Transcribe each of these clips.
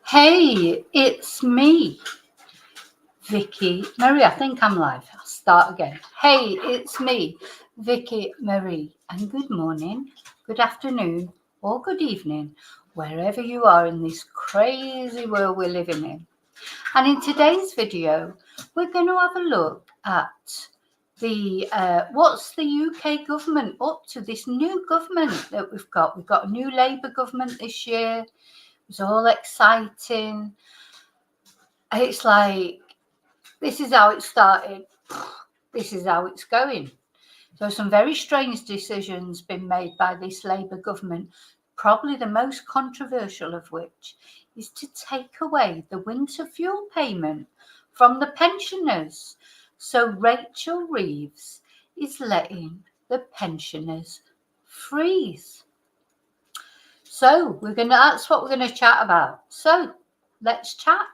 Hey, it's me, Vicky Marie. I think I'm live. I'll start again. Hey, it's me, Vicky Marie. And good morning, good afternoon, or good evening, wherever you are in this crazy world we're living in. And in today's video, we're going to have a look at the what's the UK government up to, this new government that we've got. We've got a new Labour government this year. It's all exciting. It's like, this is how it started, this is how it's going. So some very strange decisions been made by this Labour government, probably the most controversial of which is to take away the winter fuel payment from the pensioners. So Rachel Reeves is letting the pensioners freeze. So that's what we're going to chat about. So let's chat.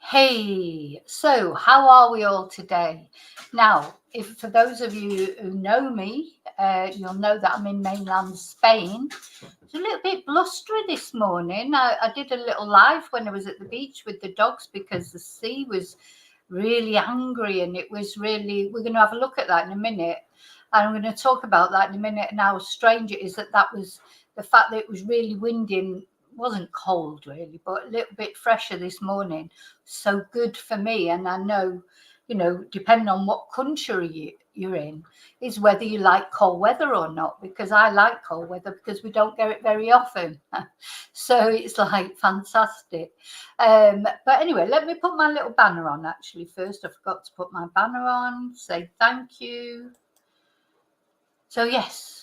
Hey, so how are we all today? Now, if for those of you who know me, you'll know that I'm in mainland Spain. It's a little bit blustery this morning. I did a little live when I was at the beach with the dogs because the sea was really angry, and it was really, we're going to have a look at that in a minute. And I'm going to talk about that in a minute, and how strange it is that was the fact that it was really windy and wasn't cold really, but a little bit fresher this morning. So good for me. And I know, depending on what country you're in, is whether you like cold weather or not, because I like cold weather because we don't get it very often. So it's like fantastic. But anyway, let me put my little banner on. Actually, first I forgot to put my banner on, say thank you. So yes,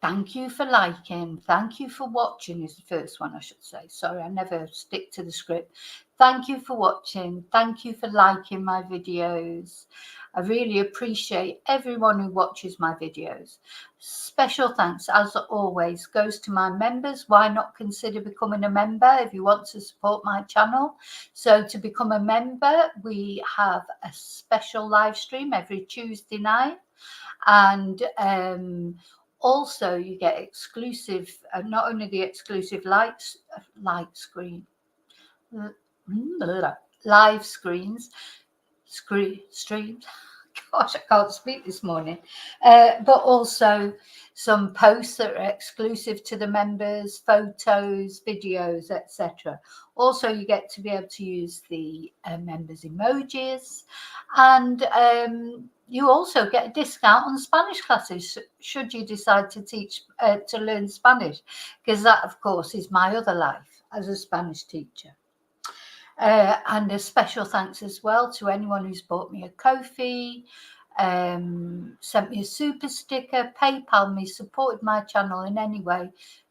thank you for liking. Thank you for watching is the first one I should say. Sorry, I never stick to the script. Thank you for watching. Thank you for liking my videos. I really appreciate everyone who watches my videos. Special thanks, as always, goes to my members. Why not consider becoming a member if you want to support my channel? So to become a member, we have a special live stream every Tuesday night. And also you get exclusive, not only the exclusive live streams, gosh, I can't speak this morning, but also some posts that are exclusive to the members, photos, videos, etc. Also, you get to be able to use the members emojis, and you also get a discount on Spanish classes should you decide to to learn Spanish, because that, of course, is my other life as a Spanish teacher. And a special thanks as well to anyone who's bought me a Ko-fi, sent me a super sticker, PayPal me, supported my channel in any way,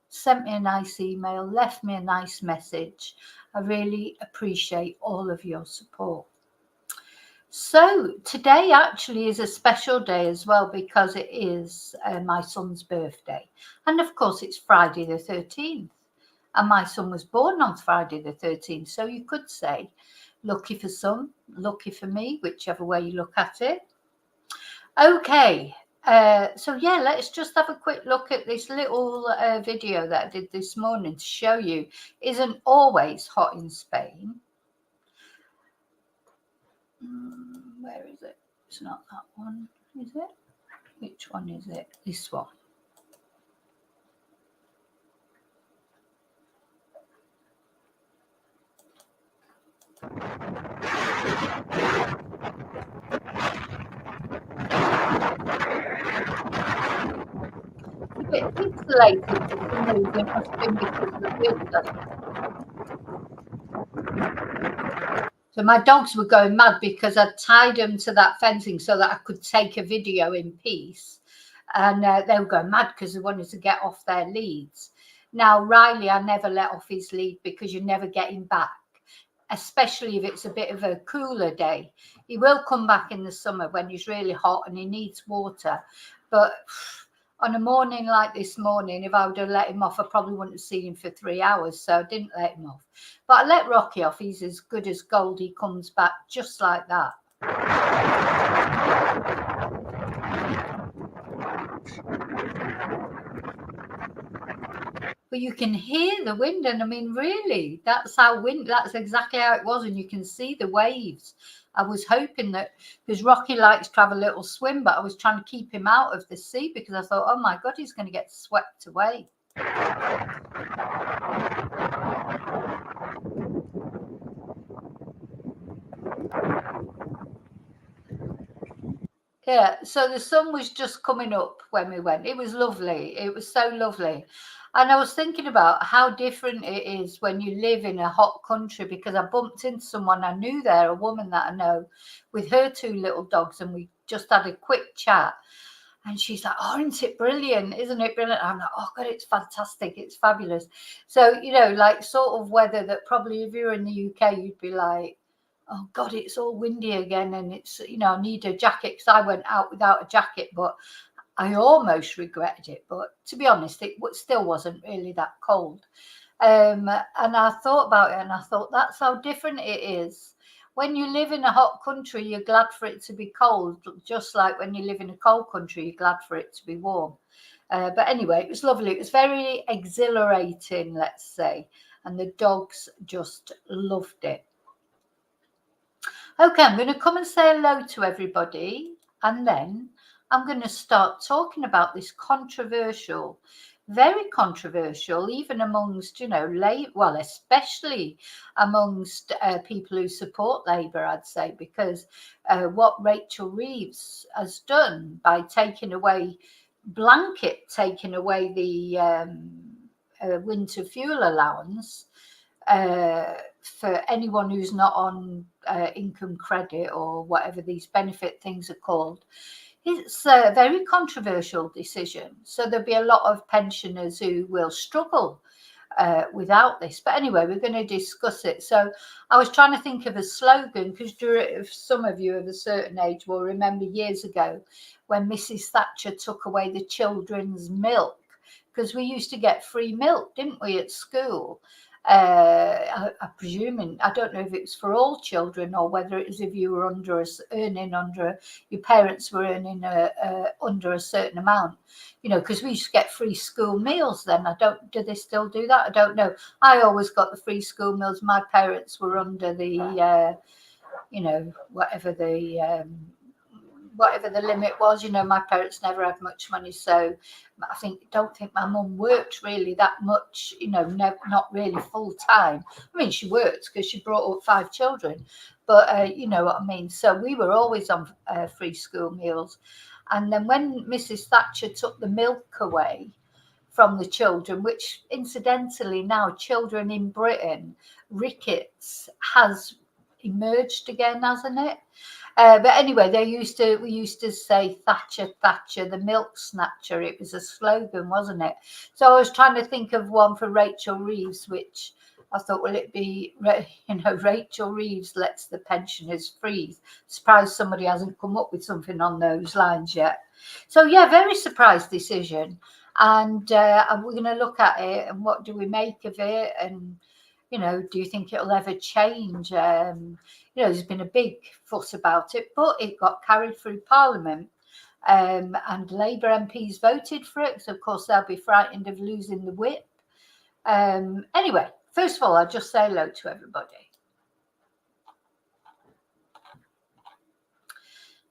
sent me a nice email, left me a nice message. I really appreciate all of your support. So today actually is a special day as well, because it is my son's birthday. And of course it's Friday the 13th. And my son was born on Friday the 13th. So you could say lucky for some, lucky for me, whichever way you look at it. Okay. So yeah, let's just have a quick look at this little video that I did this morning to show you isn't always hot in Spain. Where is it? It's not that one, is it? Which one is it? This one. A bit pixelated for some reason. It must have been because of the wind. So my dogs were going mad because I tied them to that fencing so that I could take a video in peace. And they were going mad because they wanted to get off their leads. Now, Riley, I never let off his lead because you never get him back, especially if it's a bit of a cooler day. He will come back in the summer when he's really hot and he needs water. But on a morning like this morning, if I would have let him off, I probably wouldn't have seen him for 3 hours. So I didn't let him off. But I let Rocky off. He's as good as gold. He comes back just like that. But you can hear the wind, and I mean, really, that's exactly how it was, and you can see the waves. I was hoping that, because Rocky likes to have a little swim, but I was trying to keep him out of the sea because I thought, oh my God, he's going to get swept away. Yeah, so the sun was just coming up when we went. It was lovely. It was so lovely. And I was thinking about how different it is when you live in a hot country, because I bumped into someone I knew there, a woman that I know, with her 2 little dogs, and we just had a quick chat. And she's like, oh, isn't it brilliant? Isn't it brilliant? I'm like, oh, God, it's fantastic. It's fabulous. So, you know, like sort of weather that probably if you're in the UK, you'd be like, oh God, it's all windy again, and it's, you know, I need a jacket, because I went out without a jacket, but I almost regretted it. But to be honest, it still wasn't really that cold. And I thought about it, and I thought that's how different it is. When you live in a hot country, you're glad for it to be cold, just like when you live in a cold country, you're glad for it to be warm. But anyway, it was lovely. It was very exhilarating, let's say, and the dogs just loved it. Okay, I'm going to come and say hello to everybody, and then I'm going to start talking about this controversial, very controversial, even amongst, you know, well, especially amongst people who support Labour, I'd say, because what Rachel Reeves has done by taking away the winter fuel allowance for anyone who's not on income credit or whatever these benefit things are called. It's a very controversial decision. So there'll be a lot of pensioners who will struggle without this. But anyway, we're going to discuss it. So I was trying to think of a slogan, because some of you of a certain age will remember years ago when Mrs. Thatcher took away the children's milk, because we used to get free milk, didn't we, at school? I presume, I don't know if it's for all children or whether it is if you were your parents were earning under a certain amount, you know, because we used to get free school meals then. Do they still do that? I don't know. I always got the free school meals. My parents were under the, you know, whatever the whatever the limit was. You know, my parents never had much money, so I don't think my mum worked really that much. You know, not really full time. I mean, she worked because she brought up 5 children, but you know what I mean. So we were always on free school meals, and then when Mrs. Thatcher took the milk away from the children, which incidentally now children in Britain, rickets has emerged again, hasn't it? But anyway, we used to say Thatcher, Thatcher, the milk snatcher. It was a slogan, wasn't it? So I was trying to think of one for Rachel Reeves, which I thought, will it be, you know, Rachel Reeves lets the pensioners freeze. Surprised somebody hasn't come up with something on those lines yet. So yeah, very surprised decision. And we're going to look at it and what do we make of it, and you know, do you think it'll ever change? You know, there's been a big fuss about it, but it got carried through Parliament, and Labour MPs voted for it, so of course they'll be frightened of losing the whip. Anyway, first of all, I'll just say hello to everybody.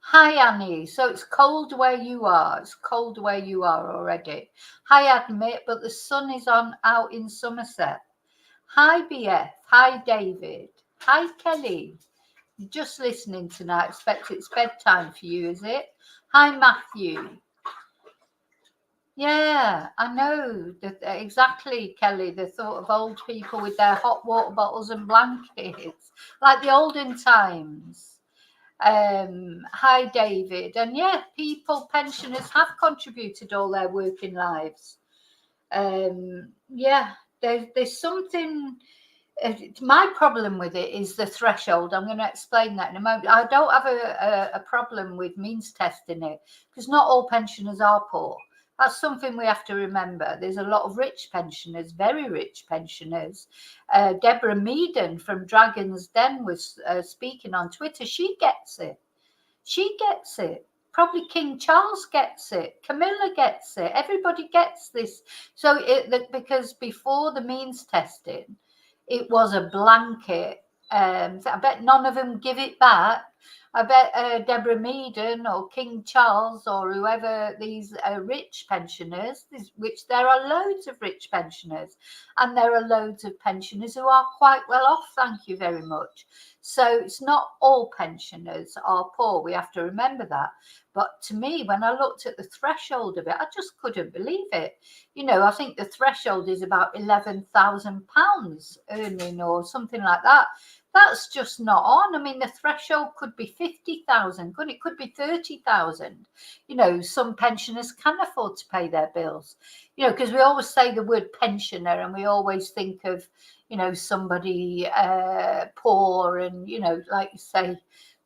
Hi, Annie. So it's cold where you are. It's cold where you are already. Hi, Admit, but the sun is out in Somerset. Hi, BF. Hi, David. Hi, Kelly. You're just listening tonight. I expect it's bedtime for you, is it? Hi, Matthew. Yeah, I know. Exactly, Kelly. The thought of old people with their hot water bottles and blankets, like the olden times. Hi, David. And yeah, pensioners have contributed all their working lives. Yeah, there's something. My problem with it is the threshold. I'm going to explain that in a moment. I don't have a problem with means testing it, because not all pensioners are poor. That's something we have to remember. There's a lot of rich pensioners, very rich pensioners. Deborah Meaden from Dragon's Den was speaking on Twitter. She gets it. She gets it. Probably King Charles gets it. Camilla gets it. Everybody gets this. So because before the means testing, it was a blanket. I bet none of them give it back. I bet Deborah Meaden or King Charles or whoever, these rich pensioners, which there are loads of rich pensioners, and there are loads of pensioners who are quite well off, thank you very much. So it's not all pensioners are poor. We have to remember that. But to me, when I looked at the threshold of it, I just couldn't believe it. You know, I think the threshold is about £11,000 earning or something like that. That's just not on. I mean, the threshold could be 50,000, it could be 30,000. You know, some pensioners can afford to pay their bills, you know, because we always say the word pensioner and we always think of, you know, somebody poor and, you know, like you say,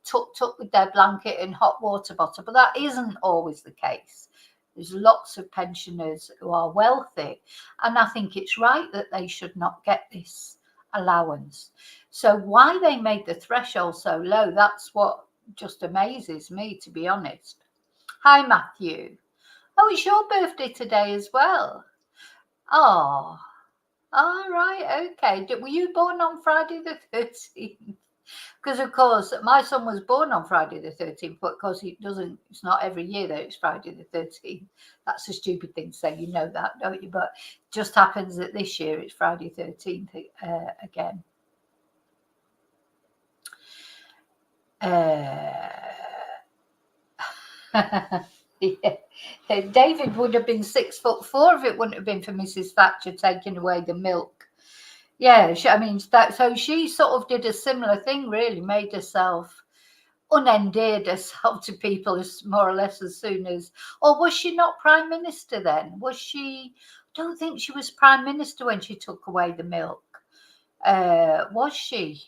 tucked up with their blanket and hot water bottle. But that isn't always the case. There's lots of pensioners who are wealthy, and I think it's right that they should not get this allowance. So why they made the threshold so low, that's what just amazes me, to be honest. Hi, Matthew. Oh, it's your birthday today as well. Oh, all right, okay. Were you born on Friday the 13th? Because of course my son was born on Friday the 13th, but of course it's not every year that it's Friday the 13th. That's a stupid thing to say, you know that, don't you? But it just happens that this year it's Friday 13th again. Yeah. David would have been 6'4" if it wouldn't have been for Mrs. Thatcher taking away the milk. Yeah, I mean, so she sort of did a similar thing, really, made herself, unendeared herself to people more or less as soon as, or was she not Prime Minister then? Was she? I don't think she was Prime Minister when she took away the milk. Was she?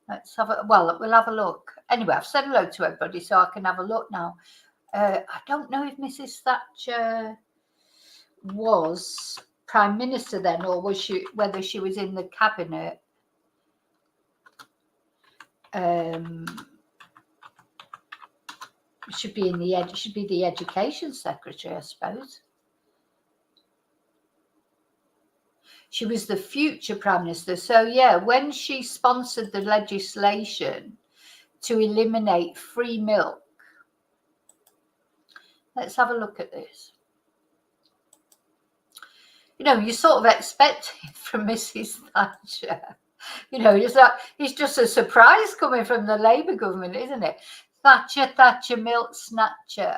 Let's have we'll have a look. Anyway, I've said hello to everybody, so I can have a look now. I don't know if Mrs. Thatcher was Prime Minister then, or was she, whether she was in the cabinet. Should be the Education Secretary, I suppose. She was the future Prime Minister. So yeah, when she sponsored the legislation to eliminate free milk, Let's have a look at this. You know, you sort of expect it from Mrs. Thatcher. You know, it's just a surprise coming from the Labour government, isn't it? Thatcher, milk snatcher.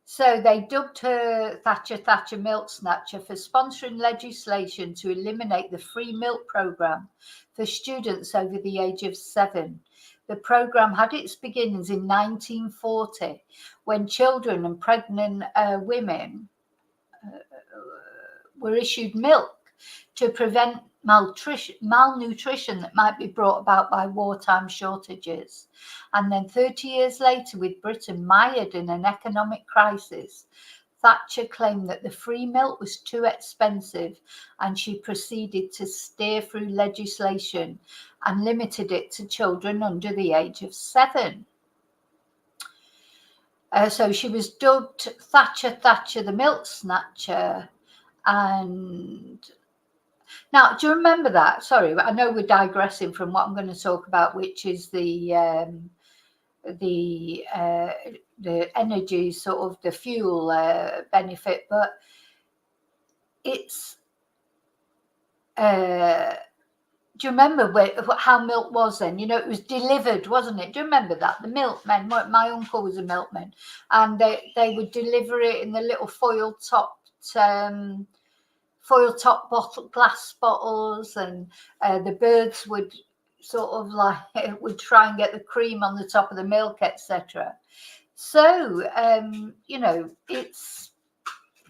So they dubbed her Thatcher, milk snatcher for sponsoring legislation to eliminate the free milk programme for students over the age of 7. The programme had its beginnings in 1940 when children and pregnant women were issued milk to prevent malnutrition that might be brought about by wartime shortages. And then 30 years later, with Britain mired in an economic crisis, Thatcher claimed that the free milk was too expensive, and she proceeded to steer through legislation and limited it to children under the age of 7. So she was dubbed Thatcher, the milk snatcher. And now, do you remember that? Sorry, I know we're digressing from what I'm going to talk about, which is the energy, sort of the fuel benefit, but it's do you remember how milk was then? You know, it was delivered, wasn't it? Do you remember that? The milkmen, my uncle was a milkman, and they would deliver it in the little foil topped glass bottles, and the birds would sort of like would try and get the cream on the top of the milk, etc. So you know, it's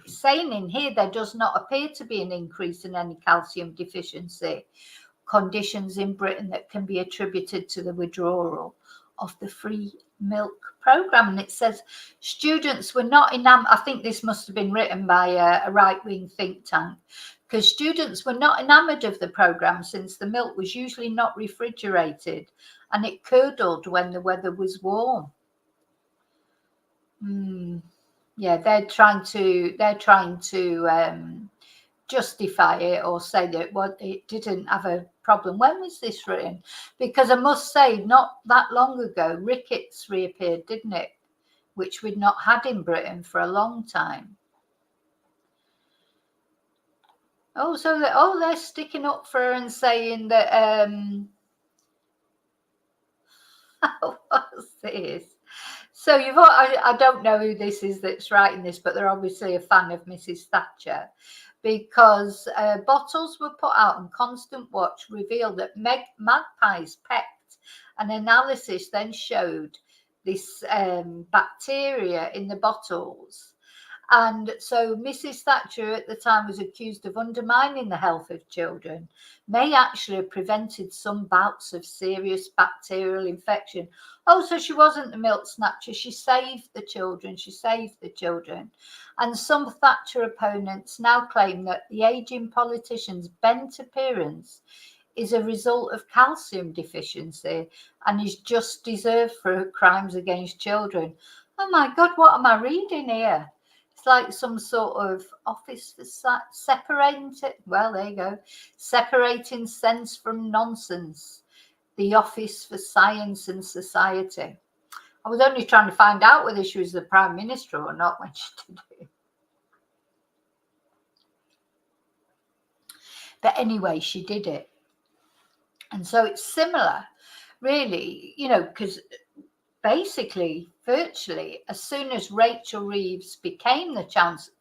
saying in here there does not appear to be an increase in any calcium deficiency conditions in Britain that can be attributed to the withdrawal of the free milk programme. And it says students were not enamored. I think this must have been written by a right-wing think tank, because students were not enamoured of the programme since the milk was usually not refrigerated and it curdled when the weather was warm. Yeah, they're trying to justify it or say that it didn't have a problem. When was this written? Because I must say, not that long ago, rickets reappeared, didn't it? Which we'd not had in Britain for a long time. Oh, so they're sticking up for her and saying that what's this? So I don't know who this is that's writing this, but they're obviously a fan of Mrs. Thatcher, because bottles were put out and Constant Watch revealed that magpies pecked. An analysis then showed this bacteria in the bottles. And so Mrs. Thatcher at the time was accused of undermining the health of children, may actually have prevented some bouts of serious bacterial infection. Oh, so she wasn't the milk snatcher. She saved the children. And some Thatcher opponents now claim that the ageing politician's bent appearance is a result of calcium deficiency and is just deserved for her crimes against children. Oh my God, what am I reading here? It's like some sort of office for separating. Well, there you go. Separating sense from nonsense. The Office for Science and Society. I was only trying to find out whether she was the Prime Minister or not when she did it. But anyway, she did it. And so it's similar, really, you know, because basically, virtually, as soon as Rachel Reeves became the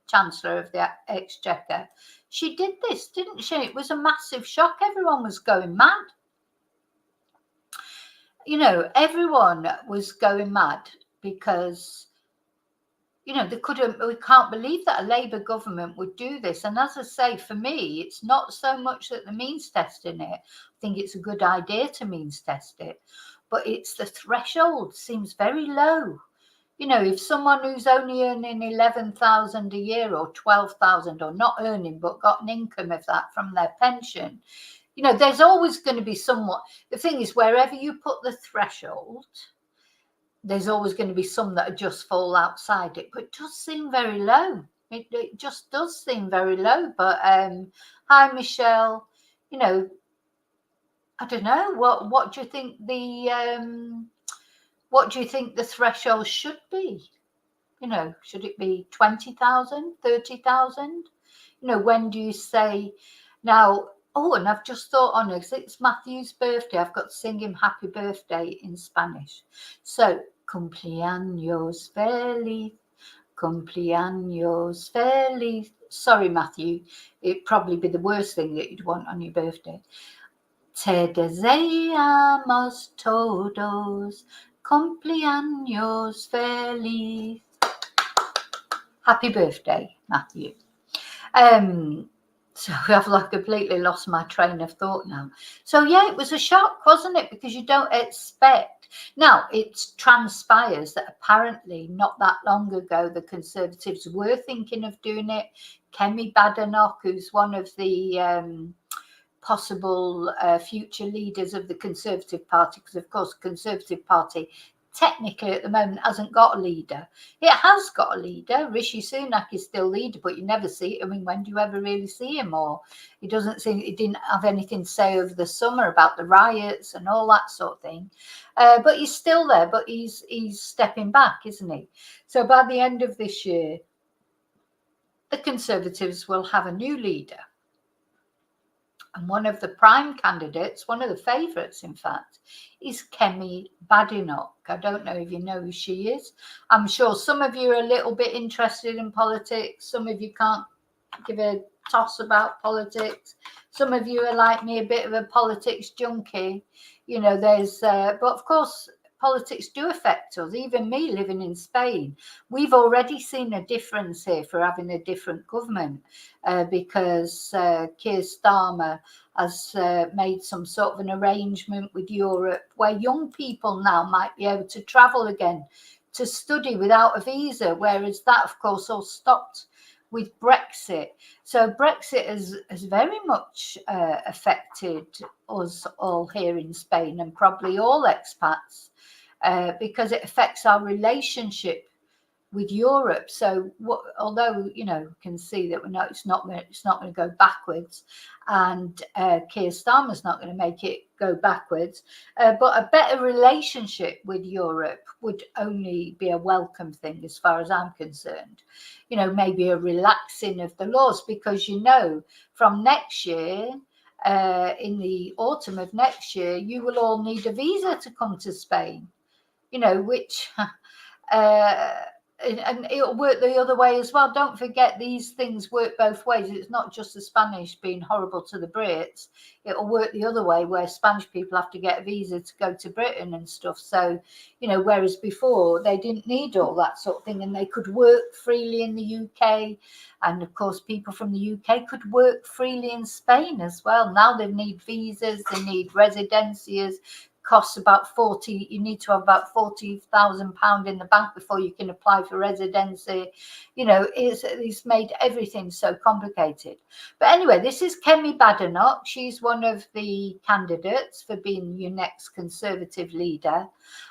Chancellor of the Exchequer, she did this, didn't she? It was a massive shock. Everyone was going mad. You know, everyone was going mad because, you know, we can't believe that a Labour government would do this. And as I say, for me, it's not so much that the means testing it. I think it's a good idea to means test it, but it's the threshold seems very low. You know, if someone who's only earning 11,000 a year or 12,000, or not earning but got an income of that from their pension, you know, there's always going to be somewhat. The thing is, wherever you put the threshold, there's always going to be some that just fall outside it. But it does seem very low. It just does seem very low. But hi, Michelle. You know, I don't know. What do you think the threshold should be? You know, should it be 20,000, 30,000? You know, when do you say now? Oh, and I've just thought on it, it's Matthew's birthday. I've got to sing him happy birthday in Spanish. So, cumpleaños feliz, cumpleaños feliz. Sorry, Matthew, it'd probably be the worst thing that you'd want on your birthday. Te deseamos todos cumpleaños feliz. Happy birthday, Matthew. So I've completely lost my train of thought now. So yeah, it was a shock, wasn't it? Because you don't expect. Now, it transpires that apparently not that long ago, the Conservatives were thinking of doing it. Kemi Badenoch, who's one of the possible future leaders of the Conservative Party, because of course the Conservative Party technically at the moment hasn't got a leader. It has got a leader. Rishi Sunak is still leader, but you never see. I mean, when do you ever really see him? Or he doesn't seem, he didn't have anything to say over the summer about the riots and all that sort of thing. But he's still there, but he's stepping back, isn't he? So by the end of this year, the Conservatives will have a new leader. And one of the prime candidates, one of the favourites, in fact, is Kemi Badenoch. I don't know if you know who she is. I'm sure some of you are a little bit interested in politics. Some of you can't give a toss about politics. Some of you are like me, a bit of a politics junkie. You know, but of course, politics do affect us. Even me living in Spain, we've already seen a difference here for having a different government because Keir Starmer has made some sort of an arrangement with Europe where young people now might be able to travel again to study without a visa, whereas that, of course, all stopped with Brexit. So Brexit has very much affected us all here in Spain and probably all expats because it affects our relationship with Europe. So although, you know, can see that it's not going to go backwards, and Keir Starmer's not going to make it go backwards, but a better relationship with Europe would only be a welcome thing as far as I'm concerned. You know, maybe a relaxing of the laws, because, you know, from next year, in the autumn of next year, you will all need a visa to come to Spain, you know, which and it'll work the other way as well. Don't forget, these things work both ways. It's not just the Spanish being horrible to the Brits. It'll work the other way, where Spanish people have to get a visa to go to Britain and stuff. So, you know, whereas before they didn't need all that sort of thing, and they could work freely in the UK. And of course, people from the UK could work freely in Spain as well. Now they need visas, they need residencias. Costs about 40. You need to have about £40,000 in the bank before you can apply for residency. You know, it's made everything so complicated. But anyway, this is Kemi Badenoch. She's one of the candidates for being your next Conservative leader,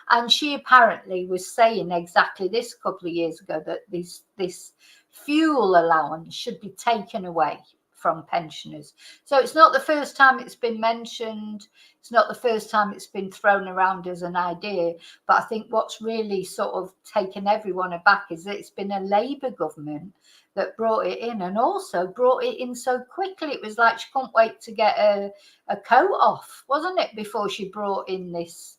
and she apparently was saying exactly this a couple of years ago, that this fuel allowance should be taken away from pensioners. So it's not the first time it's been mentioned. It's not the first time it's been thrown around as an idea. But I think what's really sort of taken everyone aback is that it's been a Labour government that brought it in, and also brought it in so quickly. It was like she couldn't wait to get a coat off, wasn't it, before she brought in this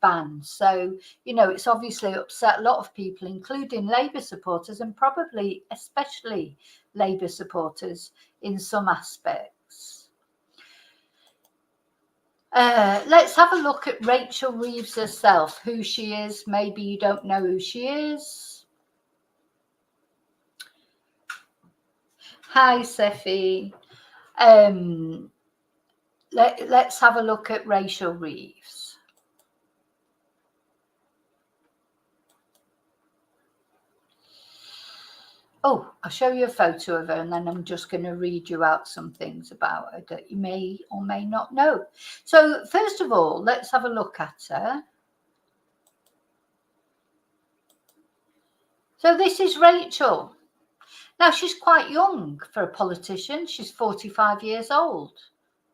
ban. So, you know, it's obviously upset a lot of people, including Labour supporters, and probably especially Labour supporters in some aspects. Let's have a look at Rachel Reeves herself, who she is. Maybe you don't know who she is. Hi, Seffi. Let's have a look at Rachel Reeves. Oh, I'll show you a photo of her, and then I'm just going to read you out some things about her that you may or may not know. So first of all, let's have a look at her. So this is Rachel. Now, she's quite young for a politician. She's 45 years old.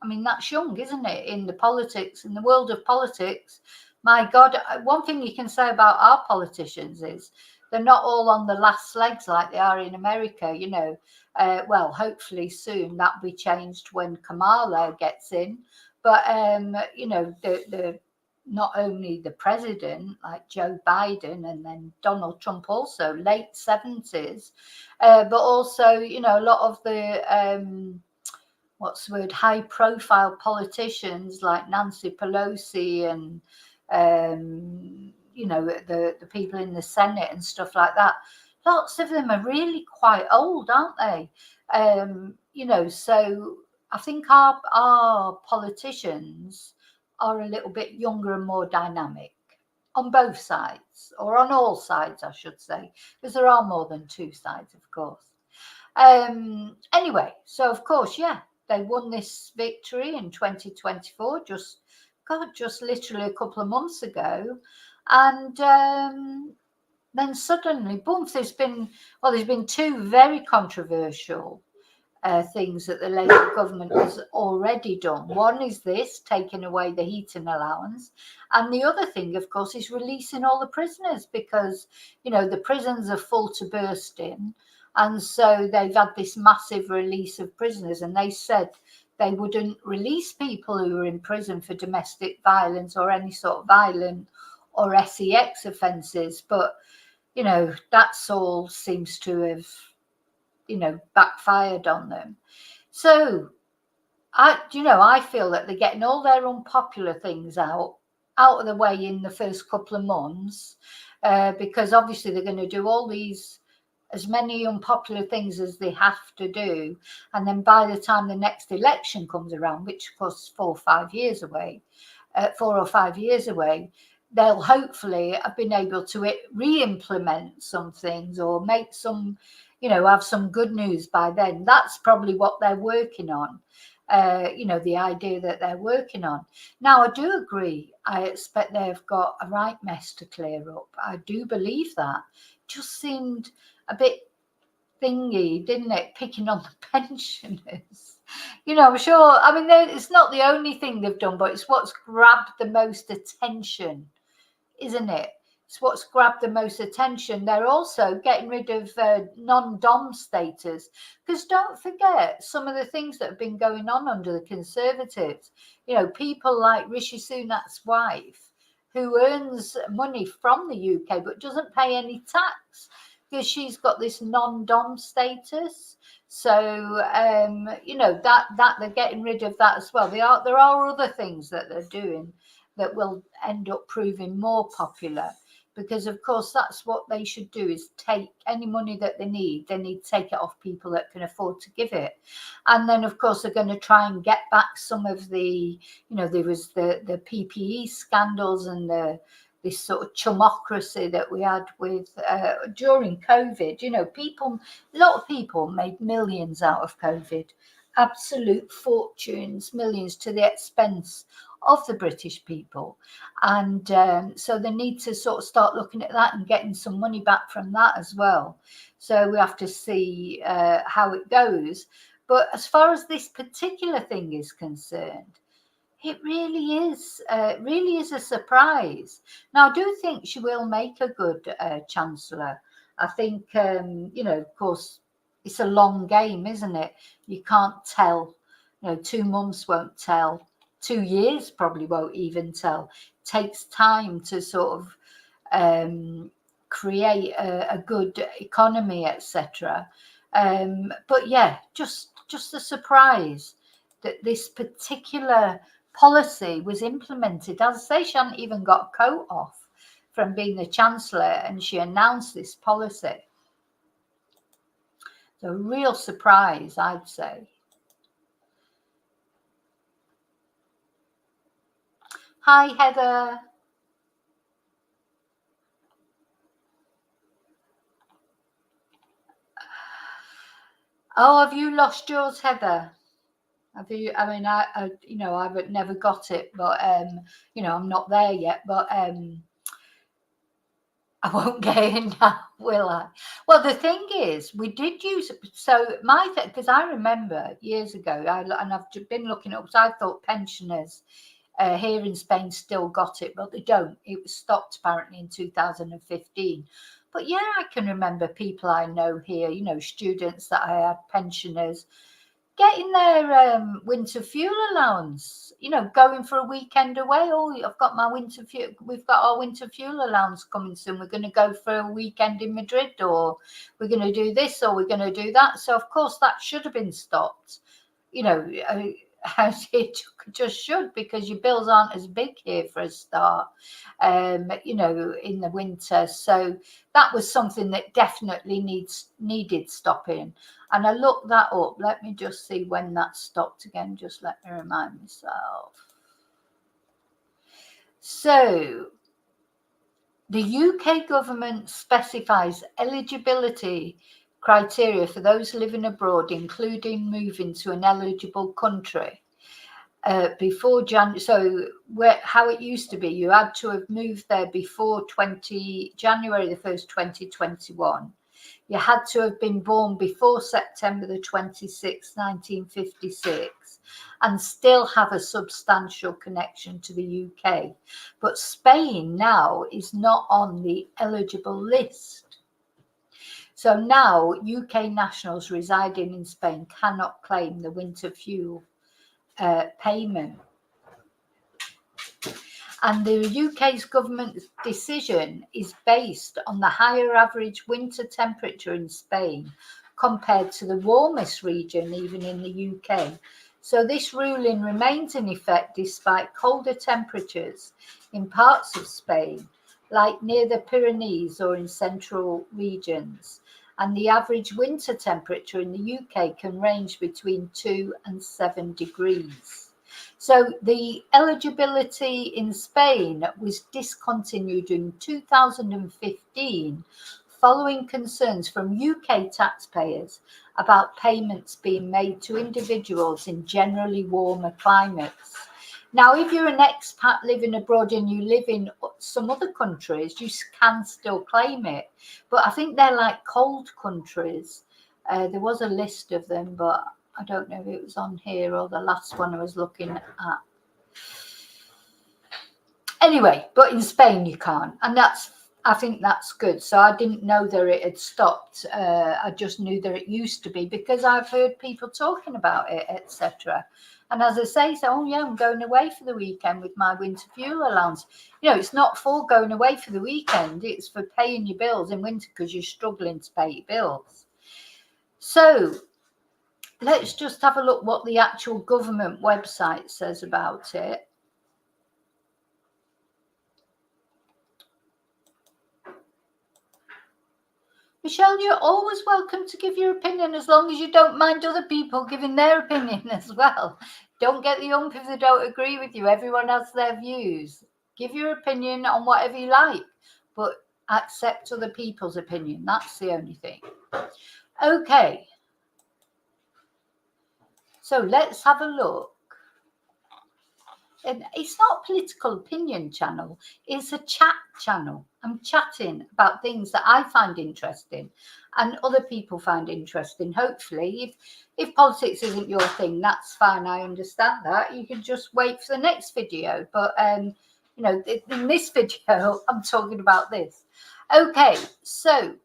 I mean, that's young, isn't it? In the world of politics, my God, one thing you can say about our politicians is they're not all on the last legs like they are in America, you know. Well, hopefully soon that'll be changed when Kamala gets in. But, you know, the not only the president, like Joe Biden, and then Donald Trump also, late 70s, but also, you know, a lot of the, what's the word, high profile politicians like Nancy Pelosi and, you know, the people in the Senate and stuff like that. Lots of them are really quite old, aren't they? You know, so I think our politicians are a little bit younger and more dynamic on both sides, or on all sides, I should say, because there are more than two sides, of course. Anyway, so of course, yeah, they won this victory in 2024, just literally a couple of months ago. And then suddenly, boom, there's been two very controversial things that the Labour government has already done. One is this, taking away the heating allowance. And the other thing, of course, is releasing all the prisoners, because, you know, the prisons are full to bursting. And so they've had this massive release of prisoners, and they said they wouldn't release people who were in prison for domestic violence or any sort of violent or sex offences. But, you know, that's all seems to have, you know, backfired on them. So I feel that they're getting all their unpopular things out of the way in the first couple of months, because obviously they're going to do all these, as many unpopular things as they have to do, and then by the time the next election comes around, which of course is 4 or 5 years away, they'll hopefully have been able to re-implement some things, or make some, you know, have some good news by then. That's probably what they're working on. You know, the idea that they're working on. Now, I do agree. I expect they've got a right mess to clear up. I do believe that. Just seemed a bit thingy, didn't it? Picking on the pensioners. You know, I'm sure. I mean, it's not the only thing they've done, but it's what's grabbed the most attention, isn't it? It's what's grabbed the most attention. They're also getting rid of non-dom status, because don't forget some of the things that have been going on under the Conservatives. You know, people like Rishi Sunak's wife, who earns money from the UK but doesn't pay any tax because she's got this non-dom status. So, you know, that they're getting rid of that as well. There are other things that they're doing that will end up proving more popular, because of course that's what they should do, is take any money that they need to take it off people that can afford to give it. And then of course they're going to try and get back some of the, you know, there was the PPE scandals and this sort of chumocracy that we had with during COVID. You know, a lot of people made millions out of COVID, absolute fortunes, millions, to the expense of the British people. And so they need to sort of start looking at that and getting some money back from that as well. So we have to see how it goes. But as far as this particular thing is concerned, it really is a surprise. Now, I do think she will make a good chancellor. I think, you know, of course, it's a long game, isn't it? You can't tell. You know, 2 months won't tell. 2 years probably won't even tell. It takes time to sort of create a good economy, etc. But yeah, just a surprise that this particular policy was implemented. As I say, she hadn't even got a coat off from being the Chancellor, and she announced this policy. It's a real surprise, I'd say. Hi, Heather. Oh, have you lost yours, Heather? Have you? I mean, I you know, I've never got it, but you know, I'm not there yet. But I won't get in now, will I? Well, the thing is, we did use, so because I remember years ago, and I've been looking up, so I thought pensioners Here in Spain still got it, but they don't. It was stopped apparently in 2015. But yeah, I can remember people I know here, you know, students that I had, pensioners, getting their winter fuel allowance, you know, going for a weekend away. Oh, I've got my winter fuel. We've got our winter fuel allowance coming soon. We're going to go for a weekend in Madrid, or we're going to do this, or we're going to do that. So of course that should have been stopped. You know, it just should, because your bills aren't as big here for a start, you know, in the winter. So that was something that definitely needed stopping. And I looked that up. Let me just see when that stopped again. Just let me remind myself. So the UK government specifies eligibility criteria for those living abroad, including moving to an eligible country. Before January, so how it used to be, you had to have moved there before January the 1st, 2021. You had to have been born before September the 26th, 1956, and still have a substantial connection to the UK. But Spain now is not on the eligible list. So now UK nationals residing in Spain cannot claim the winter fuel payment. And the UK's government decision is based on the higher average winter temperature in Spain compared to the warmest region, even in the UK. So this ruling remains in effect despite colder temperatures in parts of Spain, like near the Pyrenees or in central regions. And the average winter temperature in the UK can range between 2 and 7 degrees. So the eligibility in Spain was discontinued in 2015 following concerns from UK taxpayers about payments being made to individuals in generally warmer climates. Now, if you're an expat living abroad and you live in some other countries, you can still claim it. But I think they're like cold countries. There was a list of them, but I don't know if it was on here or the last one I was looking at. Anyway, but in Spain you can't, and I think that's good. So I didn't know that it had stopped. I just knew that it used to be, because I've heard people talking about it, etc. And as I say, so, oh yeah, I'm going away for the weekend with my winter fuel allowance. You know, it's not for going away for the weekend. It's for paying your bills in winter because you're struggling to pay your bills. So let's just have a look what the actual government website says about it. Michelle, you're always welcome to give your opinion, as long as you don't mind other people giving their opinion as well. Don't get the ump if they don't agree with you. Everyone has their views. Give your opinion on whatever you like, but accept other people's opinion. That's the only thing. Okay. So let's have a look. And it's not a political opinion channel, it's a chat channel. I'm chatting about things that I find interesting and other people find interesting. Hopefully, if politics isn't your thing, that's fine. I understand that. You can just wait for the next video. But you know, in this video, I'm talking about this. Okay, so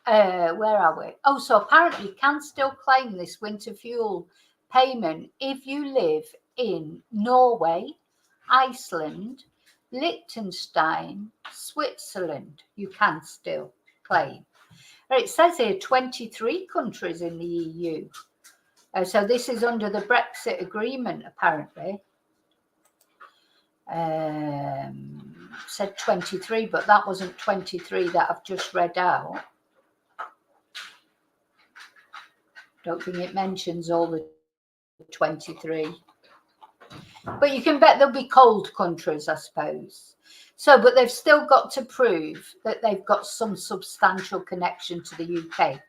where are we? Oh, so apparently you can still claim this winter fuel payment if you live in Norway, Iceland, Liechtenstein, Switzerland. You can still claim. It says here 23 countries in the EU. So this is under the Brexit agreement, apparently. Said 23, but that wasn't 23 that I've just read out. Don't think it mentions all the 23. But you can bet there'll be cold countries, I suppose. So, but they've still got to prove that they've got some substantial connection to the UK.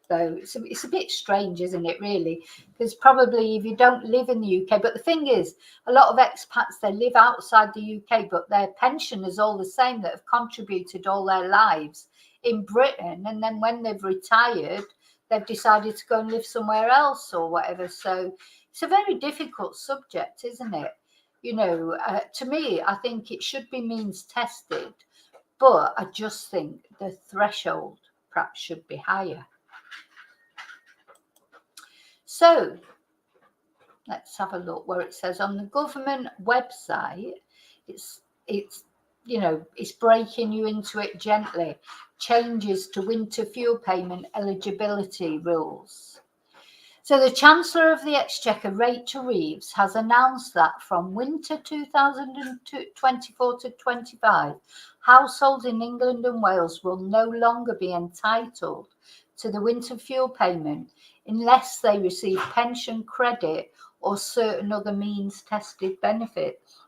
So it's a bit strange, isn't it, really? Because probably if you don't live in the UK, but the thing is, a lot of expats, they live outside the UK, but their pension is all the same, that have contributed all their lives in Britain. And then when they've retired, they've decided to go and live somewhere else or whatever. So it's a very difficult subject, isn't it? To me, I think it should be means tested, but I just think the threshold perhaps should be higher. So let's have a look where it says on the government website, it's breaking you into it gently. Changes to winter fuel payment eligibility rules. So the Chancellor of the Exchequer, Rachel Reeves, has announced that from winter 2024 to 25, households in England and Wales will no longer be entitled to the winter fuel payment unless they receive pension credit or certain other means tested benefits.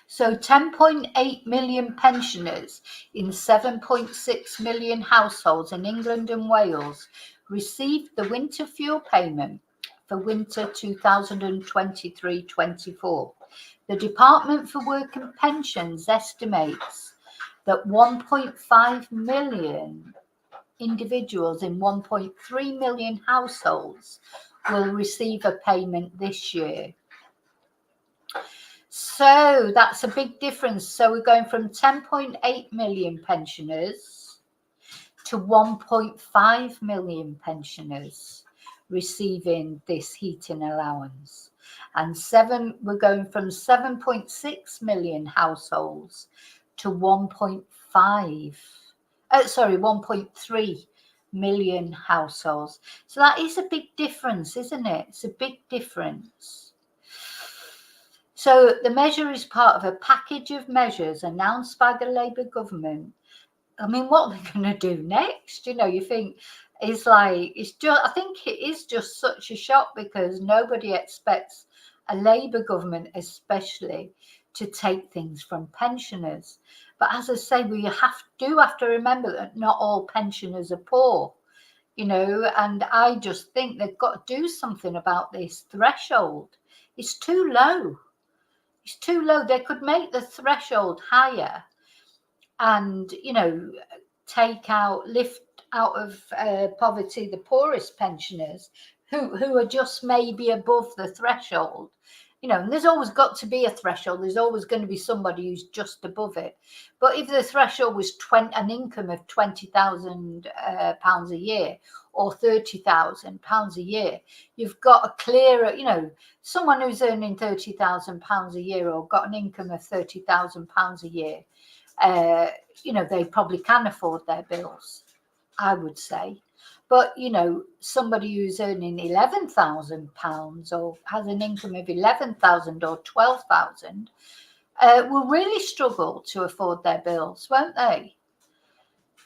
So 10.8 million pensioners in 7.6 million households in England and Wales received the winter fuel payment for winter 2023-24. The Department for Work and Pensions estimates that 1.5 million individuals in 1.3 million households will receive a payment this year. So that's a big difference. So we're going from 10.8 million pensioners to 1.5 million pensioners receiving this heating allowance. And we're going from 7.6 million households to 1.3 million households. So that is a big difference, isn't it? It's a big difference. So the measure is part of a package of measures announced by the Labour government. I mean, what are they going to do next? You think I think it is just such a shock because nobody expects a Labour government, especially, to take things from pensioners. But as I say, we have to remember that not all pensioners are poor, and I just think they've got to do something about this threshold. It's too low. It's too low. They could make the threshold higher and, lift out of poverty the poorest pensioners who are just maybe above the threshold. And there's always got to be a threshold. There's always going to be somebody who's just above it. But if the threshold was an income of £20,000 a year or £30,000 a year, you've got a clearer, someone who's earning £30,000 a year or got an income of £30,000 a year, they probably can afford their bills, I would say. But, somebody who's earning £11,000 or has an income of £11,000 or £12,000 will really struggle to afford their bills, won't they?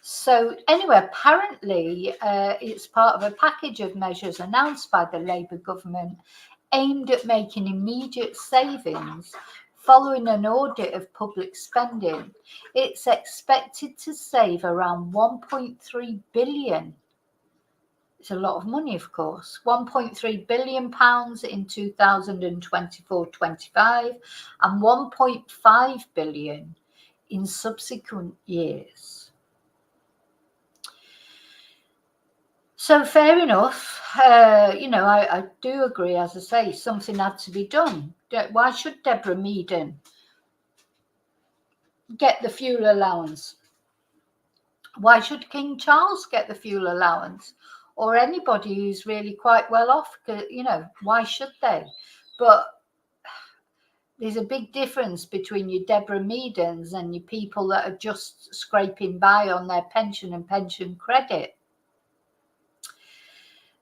So anyway, apparently it's part of a package of measures announced by the Labour government aimed at making immediate savings following an audit of public spending. It's expected to save around 1.3 billion. It's a lot of money, of course. £1.3 billion in 2024-25 and £1.5 billion in subsequent years. So fair enough. I do agree, as I say, something had to be done. Why should Deborah Meaden get the fuel allowance? Why should King Charles get the fuel allowance? Or anybody who's really quite well off, why should they? But there's a big difference between your Deborah Meadens and your people that are just scraping by on their pension and pension credit.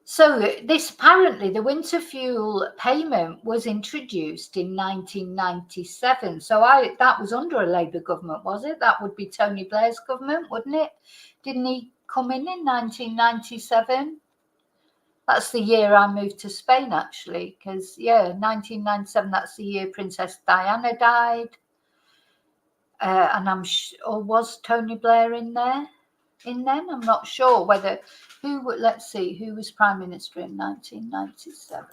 So apparently the winter fuel payment was introduced in 1997. So that was under a Labour government, was it? That would be Tony Blair's government, wouldn't it? Didn't he come in 1997? That's the year I moved to Spain, actually, because 1997. That's the year Princess Diana died, and or was Tony Blair in there? Then I'm not sure whether let's see who was Prime Minister in 1997.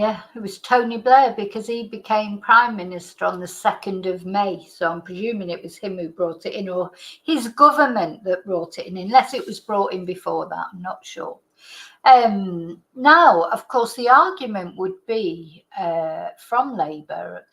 Yeah, it was Tony Blair, because he became Prime Minister on the 2nd of May. So I'm presuming it was him who brought it in, or his government that brought it in, unless it was brought in before that. I'm not sure. Now, of course, the argument would be from Labour.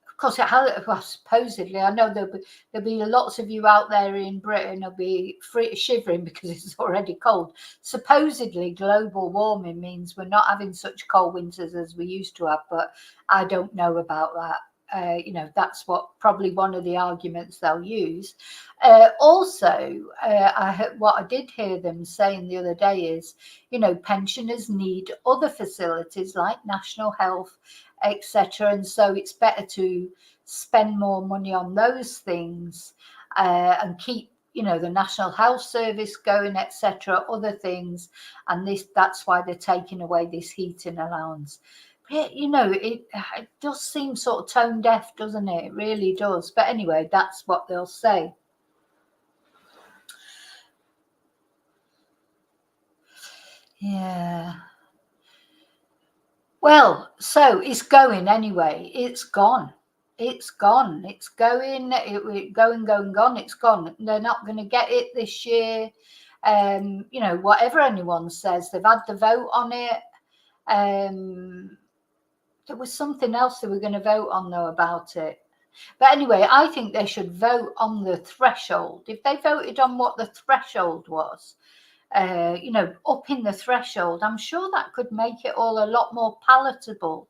Of course, it has, well, supposedly, I know there'll be lots of you out there in Britain who'll be shivering because it's already cold. Supposedly, global warming means we're not having such cold winters as we used to have, but I don't know about that. That's probably one of the arguments they'll use. Also, what I did hear them saying the other day is, pensioners need other facilities like national health, etc. And so it's better to spend more money on those things and keep, the National Health Service going, etc. Other things, and that's why they're taking away this heating allowance. It does seem sort of tone deaf, doesn't it? It really does. But anyway, that's what they'll say. Yeah. Well, so it's going anyway. It's gone. It's gone. It's going. Gone. It's gone. They're not going to get it this year. Whatever anyone says, they've had the vote on it. There was something else they were going to vote on, though, about it. But anyway, I think they should vote on the threshold. If they voted on what the threshold was, upping the threshold, I'm sure that could make it all a lot more palatable.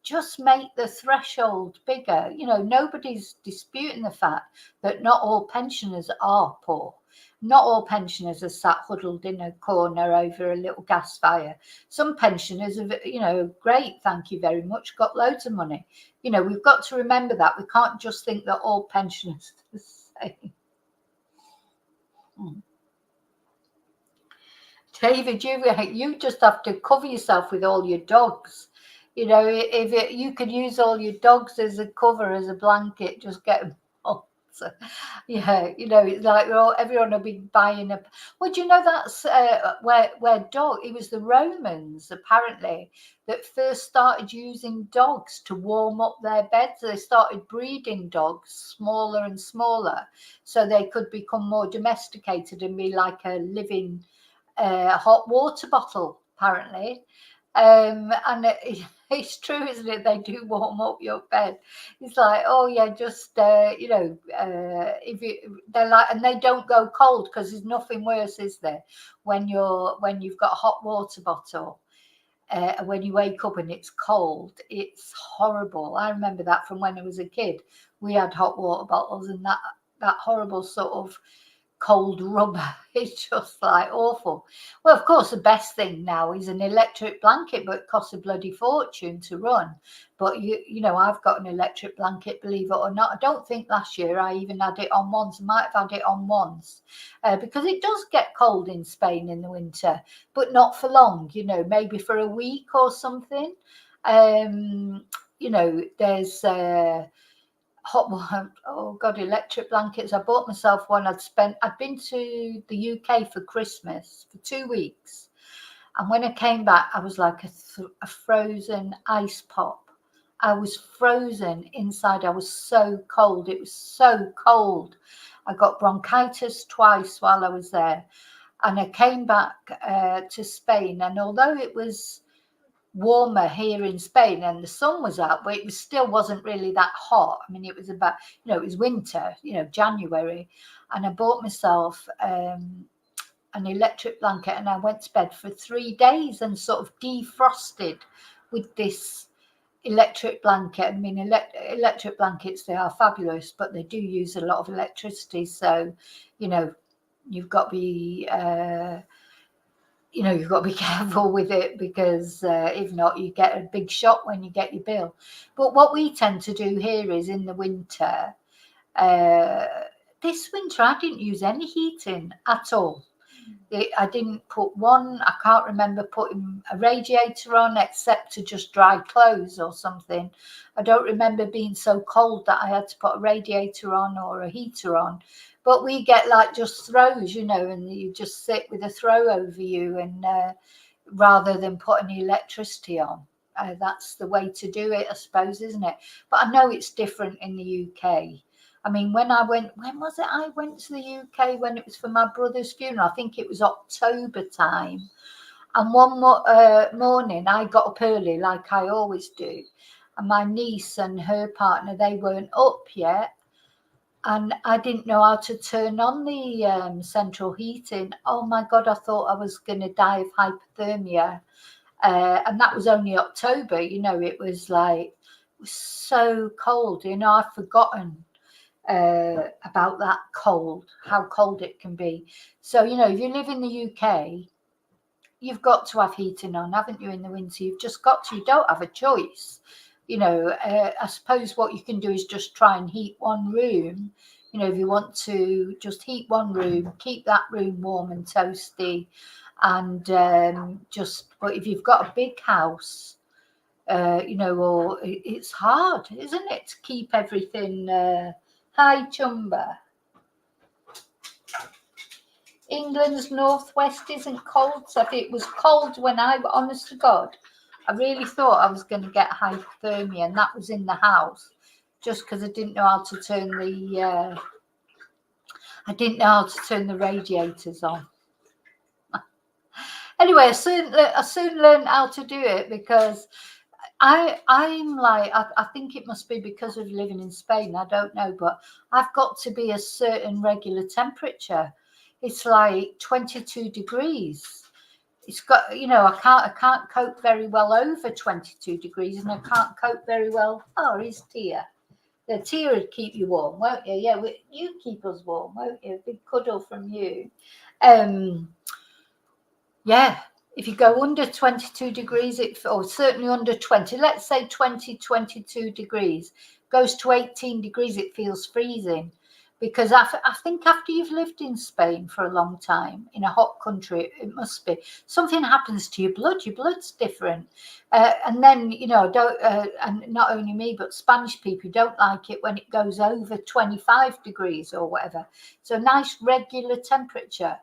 Just make the threshold bigger. Nobody's disputing the fact that not all pensioners are poor. Not all pensioners are sat huddled in a corner over a little gas fire. Some pensioners have, great, thank you very much, got loads of money. We've got to remember that. We can't just think that all pensioners are the same. David, you just have to cover yourself with all your dogs. If you could use all your dogs as a cover, as a blanket, just get them all. So, yeah, it's like everyone will be buying a. Well, do you know that's where dog? It was the Romans apparently that first started using dogs to warm up their beds. They started breeding dogs smaller and smaller, so they could become more domesticated and be like a living hot water bottle, apparently. And it's true, isn't it? They do warm up your bed. It's like, oh yeah, just if they're like, and they don't go cold, because there's nothing worse, is there, when you've got a hot water bottle. When you wake up and it's cold, it's horrible. I remember that from when I was a kid. We had hot water bottles, and that horrible sort of cold rubber. It's just like awful. Well, of course, the best thing now is an electric blanket, but it costs a bloody fortune to run. But I've got an electric blanket, believe it or not. I don't think last year I even had it on once. I might have had it on once, because it does get cold in Spain in the winter, but not for long. Maybe for a week or something. There's electric blankets. I bought myself one. I'd been to the UK for Christmas for 2 weeks, and when I came back, I was like a frozen ice pop. I was frozen inside. I was so cold. It was so cold. I got bronchitis twice while I was there, and I came back to Spain, and although it was warmer here in Spain and the sun was out, but it still wasn't really that hot. I mean, it was about, it was winter, January, and I bought myself an electric blanket, and I went to bed for 3 days and sort of defrosted with this electric blanket. I mean, electric blankets, they are fabulous, but they do use a lot of electricity. So, you've got to be you've got to be careful with it, because if not, you get a big shock when you get your bill. But what we tend to do here is in the winter, this winter I didn't use any heating at all. I didn't put one, I can't remember putting a radiator on except to just dry clothes or something. I don't remember being so cold that I had to put a radiator on or a heater on. But we get like just throws, and you just sit with a throw over you, and rather than putting electricity on. that's the way to do it, I suppose, isn't it? But I know it's different in the UK. I mean, when was it? I went to the UK when it was for my brother's funeral. I think it was October time. And one morning I got up early, like I always do. And my niece and her partner, they weren't up yet. And I didn't know how to turn on the central heating. Oh my God, I thought I was going to die of hypothermia. And that was only October, it was so cold, I've forgotten about that cold, how cold it can be. So, if you live in the UK, you've got to have heating on, haven't you, in the winter? You've just got to, you don't have a choice. I suppose what you can do is just try and heat one room. If you want to just heat one room, keep that room warm and toasty. And but if you've got a big house, or it's hard, isn't it, to keep everything. Hi, Chumba. England's northwest isn't cold, so if it was cold when honest to God, I really thought I was going to get hypothermia, and that was in the house, just because I didn't know how to turn the radiators on. Anyway, I soon learned how to do it, because I'm like, I think it must be because of living in Spain. I don't know, but I've got to be a certain regular temperature. It's like 22 degrees. It's got, I can't cope very well over 22 degrees, and I can't cope very well. Oh, here's Tia. The Tia would keep you warm, won't you? Yeah, you keep us warm, won't you? A big cuddle from you. Yeah. If you go under 22 degrees, or certainly under 20, let's say 22 degrees, goes to 18 degrees, it feels freezing. Because I think after you've lived in Spain for a long time, in a hot country, it must be, something happens to your blood's different. And then, and not only me, but Spanish people don't like it when it goes over 25 degrees or whatever. So nice regular temperature.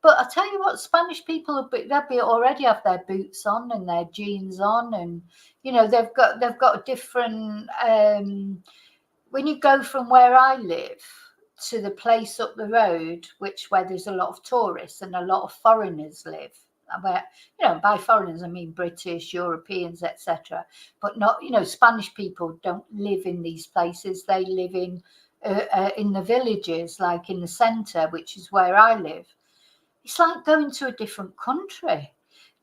But I tell you what, Spanish people they'll already have their boots on and their jeans on, and they've got a different. When you go from where I live to the place up the road, where there's a lot of tourists and a lot of foreigners live. Where, by foreigners I mean British, Europeans, etc. But not, Spanish people don't live in these places. They live in the villages, like in the centre, which is where I live. It's like going to a different country,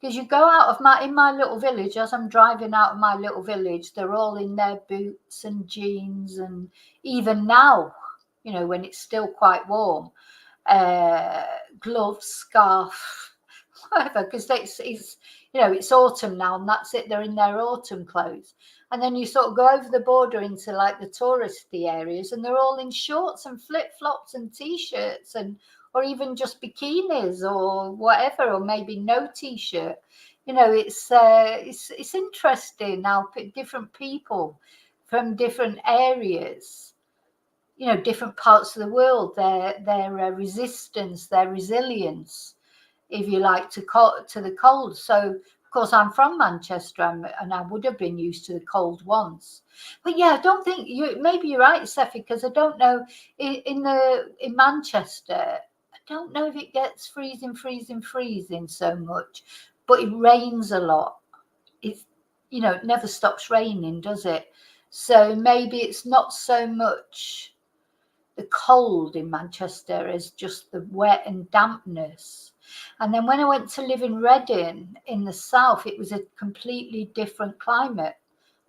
because you go out of my little village. As I'm driving out of my little village, they're all in their boots and jeans, and even now, when it's still quite warm, gloves, scarf, whatever, because it's autumn now, and that's it. They're in their autumn clothes. And then you sort of go over the border into like the touristy areas, and they're all in shorts and flip-flops and t-shirts, or even just bikinis or whatever, or maybe no t-shirt. It's interesting how different people from different areas, different parts of the world, their resistance, their resilience, if you like, to the cold. So of course I'm from Manchester, and I would have been used to the cold once. But yeah, I don't think maybe you're right, Seffi, because I don't know in Manchester. I don't know if it gets freezing so much, but it rains a lot. It never stops raining, does it? So maybe it's not so much the cold in Manchester as just the wet and dampness. And then when I went to live in Reading in the south, it was a completely different climate.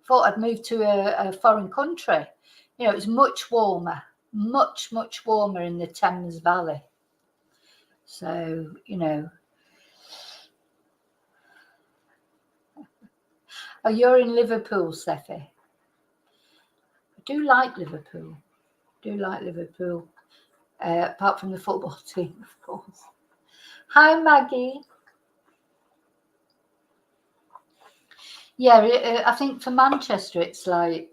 Thought I'd moved to a foreign country. It was much warmer in the Thames Valley. So, Oh, you're in Liverpool, Seffi. I do like Liverpool. Apart from the football team, of course. Hi, Maggie. Yeah, I think for Manchester, it's like,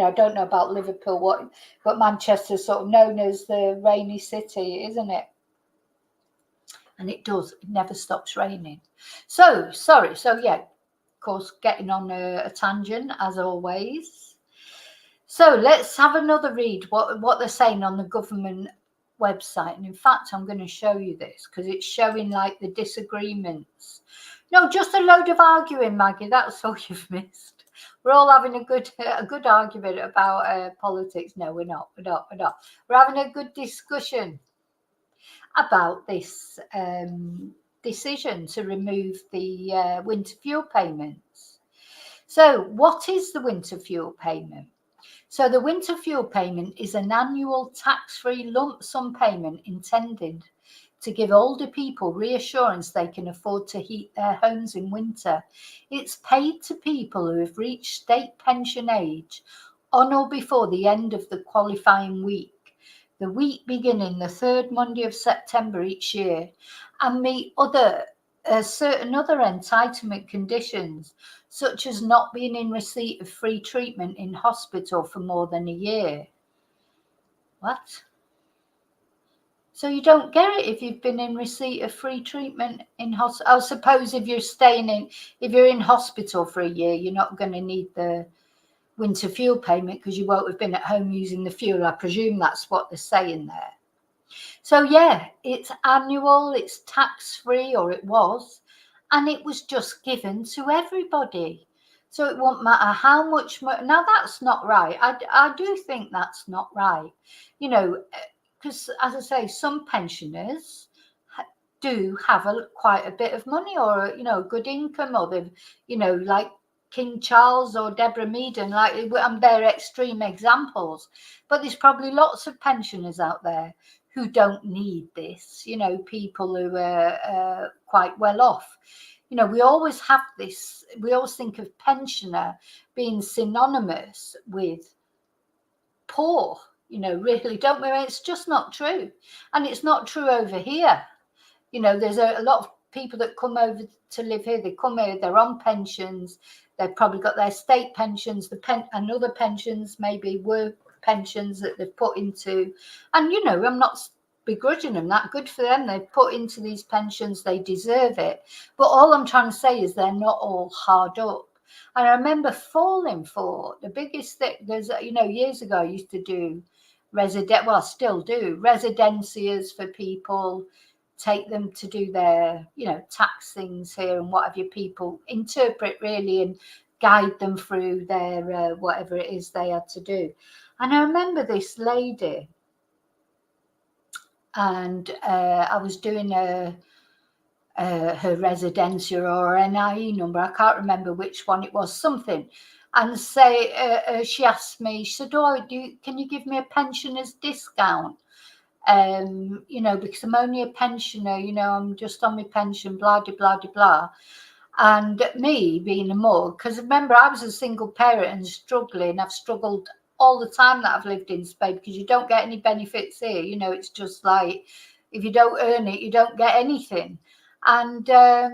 I don't know about Liverpool, but Manchester's sort of known as the rainy city, isn't it? And it never stops raining. So, sorry. So, yeah, course, getting on a tangent as always. So let's have another read what they're saying on the government website. And in fact, I'm going to show you this because it's showing like the disagreements. No, just a load of arguing, Maggie. That's all you've missed. We're all having a good argument about politics. No, we're not. We're having a good discussion about this decision to remove the winter fuel payments. So what is the winter fuel payment? So the winter fuel payment is an annual tax-free lump sum payment intended to give older people reassurance they can afford to heat their homes in winter. It's paid to people who have reached state pension age on or before the end of the qualifying week, the week beginning the third Monday of September each year, and meet certain other entitlement conditions, such as not being in receipt of free treatment in hospital for more than a year. What? So you don't get it if you've been in receipt of free treatment in hospital. I suppose if you're in hospital for a year, you're not going to need the winter fuel payment because you won't have been at home using the fuel. I presume that's what they're saying there. So yeah, it's annual, it's tax-free, or it was, and it was just given to everybody. So it won't matter how much money. Now that's not right. I do think that's not right. You know, because as I say, some pensioners do have quite a bit of money, or good income, or they've like King Charles or Deborah Meaden, like they're extreme examples. But there's probably lots of pensioners out there who don't need this. People who are quite well off. We always have this. We always think of pensioner being synonymous with poor. Really, don't we? It's just not true. And it's not true over here. There's a lot of people that come over to live here. They come here, they're on pensions. They've probably got their state pensions, and other pensions, maybe work pensions that they've put into. And, I'm not begrudging them. That good for them. They've put into these pensions. They deserve it. But all I'm trying to say is they're not all hard up. And I remember falling for the biggest thing. There's, years ago, I used to do I still do residencias for people, take them to do their, tax things here and what have you, people interpret really and guide them through their whatever it is they had to do. And I remember this lady, and I was doing her residencia or her NIE number. I can't remember which one it was, something. And she asked me, she said, can you give me a pensioner's discount? Because I'm only a pensioner, I'm just on my pension, blah, blah, blah, blah. And me being a mug, because remember, I was a single parent and struggling. I've struggled all the time that I've lived in Spain because you don't get any benefits here. It's just like, if you don't earn it, you don't get anything. And I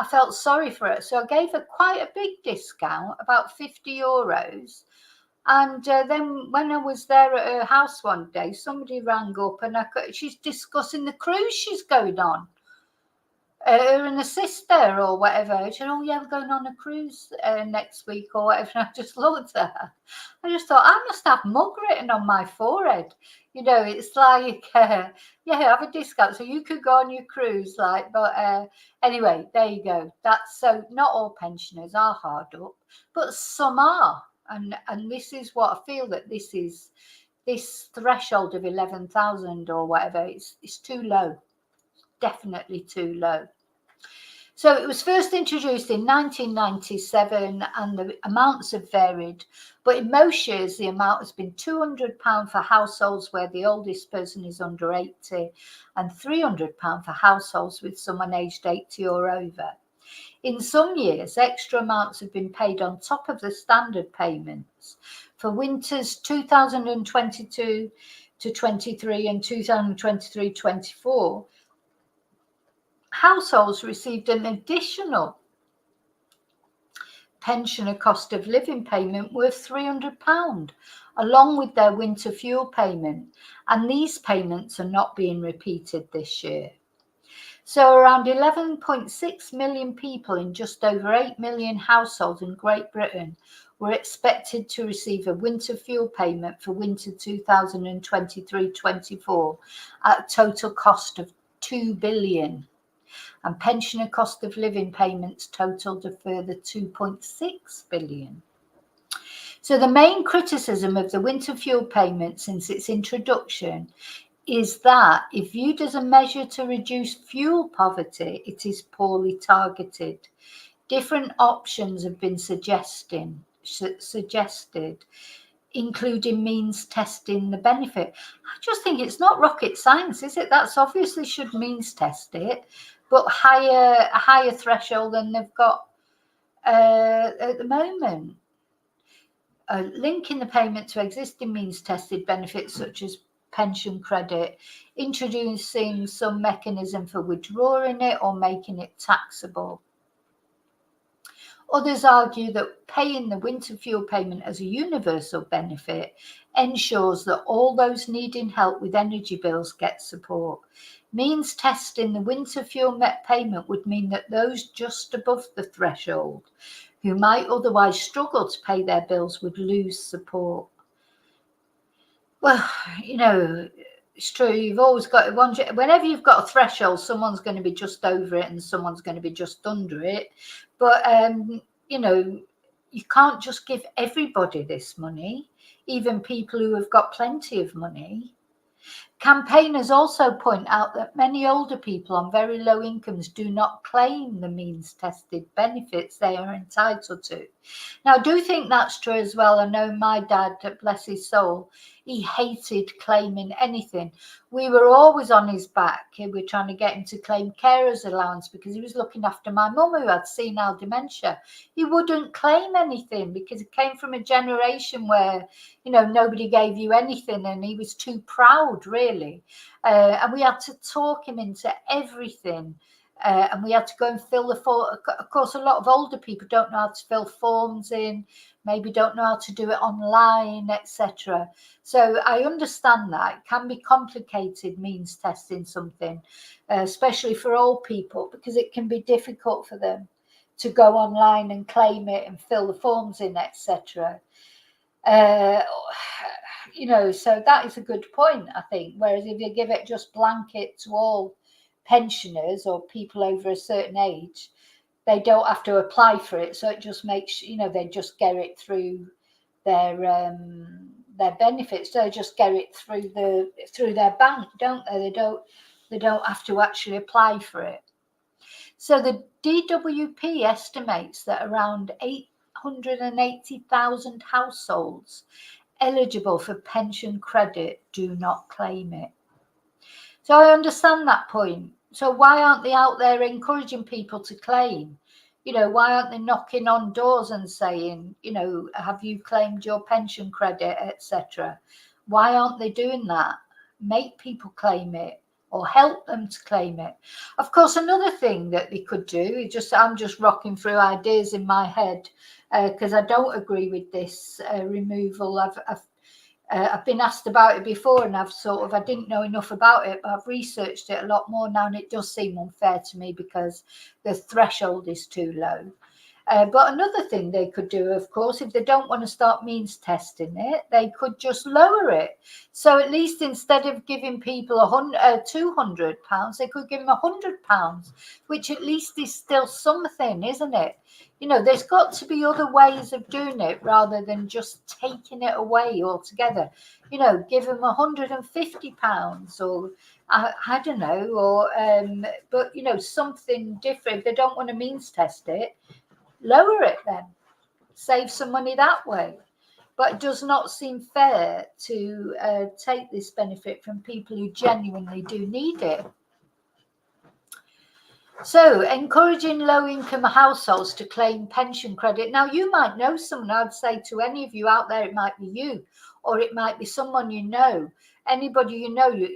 felt sorry for her. So I gave her quite a big discount, about €50. And then when I was there at her house one day, somebody rang up and she's discussing the cruise she's going on. Her and her sister or whatever. She said, yeah, we're going on a cruise next week or whatever. And I just looked at her. I just thought, I must have mug written on my forehead. It's like, yeah, have a discount. So you could go on your cruise. But anyway, there you go. So not all pensioners are hard up, but some are. And this is what I feel, that this threshold of 11,000 or whatever, it's too low. Definitely too low. So it was first introduced in 1997 and the amounts have varied, but in most years the amount has been £200 for households where the oldest person is under 80 and £300 for households with someone aged 80 or over. In some years, extra amounts have been paid on top of the standard payments. For winters 2022 to 23 and 2023-24, households received an additional pensioner cost of living payment worth £300, along with their winter fuel payment, and these payments are not being repeated this year. So around 11.6 million people in just over 8 million households in Great Britain were expected to receive a winter fuel payment for winter 2023-24 at a total cost of £2 billion. And pensioner cost of living payments totaled a further £2.6 billion. So the main criticism of the winter fuel payment since its introduction is that if viewed as a measure to reduce fuel poverty, it is poorly targeted. Different options have been suggested, including means testing the benefit. I just think it's not rocket science, is it? That's obviously should means test it, but a higher threshold than they've got at the moment. Linking the payment to existing means tested benefits such as pension credit, introducing some mechanism for withdrawing it or making it taxable. Others argue that paying the winter fuel payment as a universal benefit ensures that all those needing help with energy bills get support. Means testing the winter fuel payment would mean that those just above the threshold, who might otherwise struggle to pay their bills, would lose support. Well, it's true. You've always got whenever you've got a threshold, someone's going to be just over it and someone's going to be just under it. But you can't just give everybody this money, even people who have got plenty of money. Campaigners also point out that many older people on very low incomes do not claim the means tested benefits they are entitled to. Now, I do think that's true as well. I know my dad, bless his soul, he hated claiming anything. We were always on his back. We were trying to get him to claim carer's allowance because he was looking after my mum who had senile dementia. He wouldn't claim anything because it came from a generation where, nobody gave you anything and he was too proud, really. And we had to talk him into everything. And we had to go and fill the form. Of course, a lot of older people don't know how to fill forms in, maybe don't know how to do it online, etc. So I understand that. It can be complicated means testing something, especially for old people, because it can be difficult for them to go online and claim it and fill the forms in, etc. So that is a good point, I think. Whereas if you give it just blanket to all pensioners or people over a certain age, they don't have to apply for it, so it just makes they just get it through their benefits. They just get it through their bank, don't they? They don't have to actually apply for it. So the DWP estimates that around 880,000 households eligible for pension credit do not claim it. So I understand that point. So why aren't they out there encouraging people to claim? Why aren't they knocking on doors and saying, have you claimed your pension credit, etc.? Why aren't they doing that? Make people claim it or help them to claim it. Of course, another thing that they could do, I'm just rocking through ideas in my head because I don't agree with this removal. I've been asked about it before and I didn't know enough about it, but I've researched it a lot more now and it does seem unfair to me because the threshold is too low. But another thing they could do, of course, if they don't want to start means testing it, they could just lower it. So at least instead of giving people £200, they could give them £100, which at least is still something, isn't it? There's got to be other ways of doing it rather than just taking it away altogether. Give them £150 or I don't know, or but something different. If they don't want to means test it, lower it then, save some money that way. But it does not seem fair to take this benefit from people who genuinely do need it. So encouraging low-income households to claim pension credit. Now, you might know someone. I'd say to any of you out there, it might be you or it might be someone anybody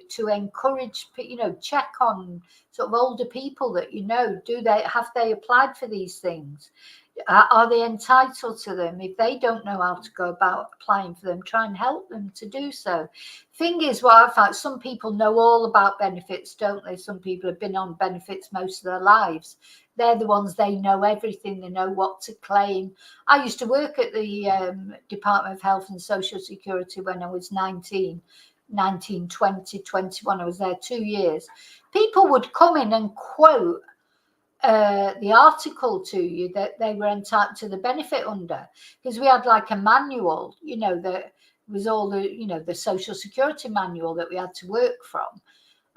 to encourage, check on sort of older people that have they applied for these things? Are they entitled to them? If they don't know how to go about applying for them, try and help them to do so. Thing is, what I found, some people know all about benefits, don't they? Some people have been on benefits most of their lives. They're the ones, they know everything, they know what to claim. I used to work at the Department of Health and Social Security when I was 19, 20, 21. I was there 2 years. People would come in and quote the article to you that they were entitled to the benefit under, because we had like a manual, that was all the, the Social Security manual that we had to work from.